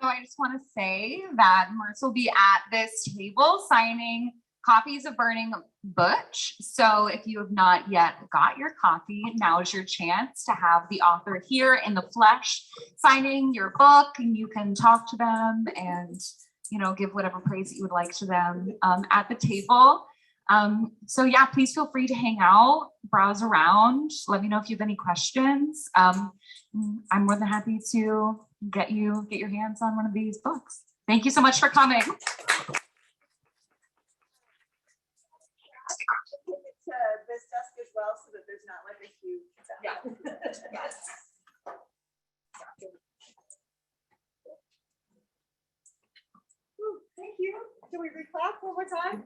So I just want to say that Mertz will be at this table signing copies of Burning Butch. So if you have not yet got your copy, now is your chance to have the author here in the flesh signing your book, and you can talk to them and, you know, give whatever praise that you would like to them at the table. So yeah, please feel free to hang out, browse around. Let me know if you have any questions. I'm more than happy to get your hands on one of these books. Thank you so much for coming. To this desk as well, so that there's not like a huge. Yes. Thank you. Can we reclap one more time?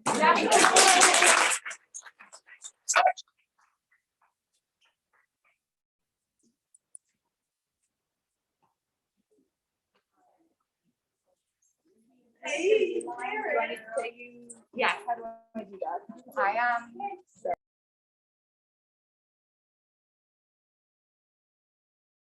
Hey, Mary. Yes. How do I do that? I am.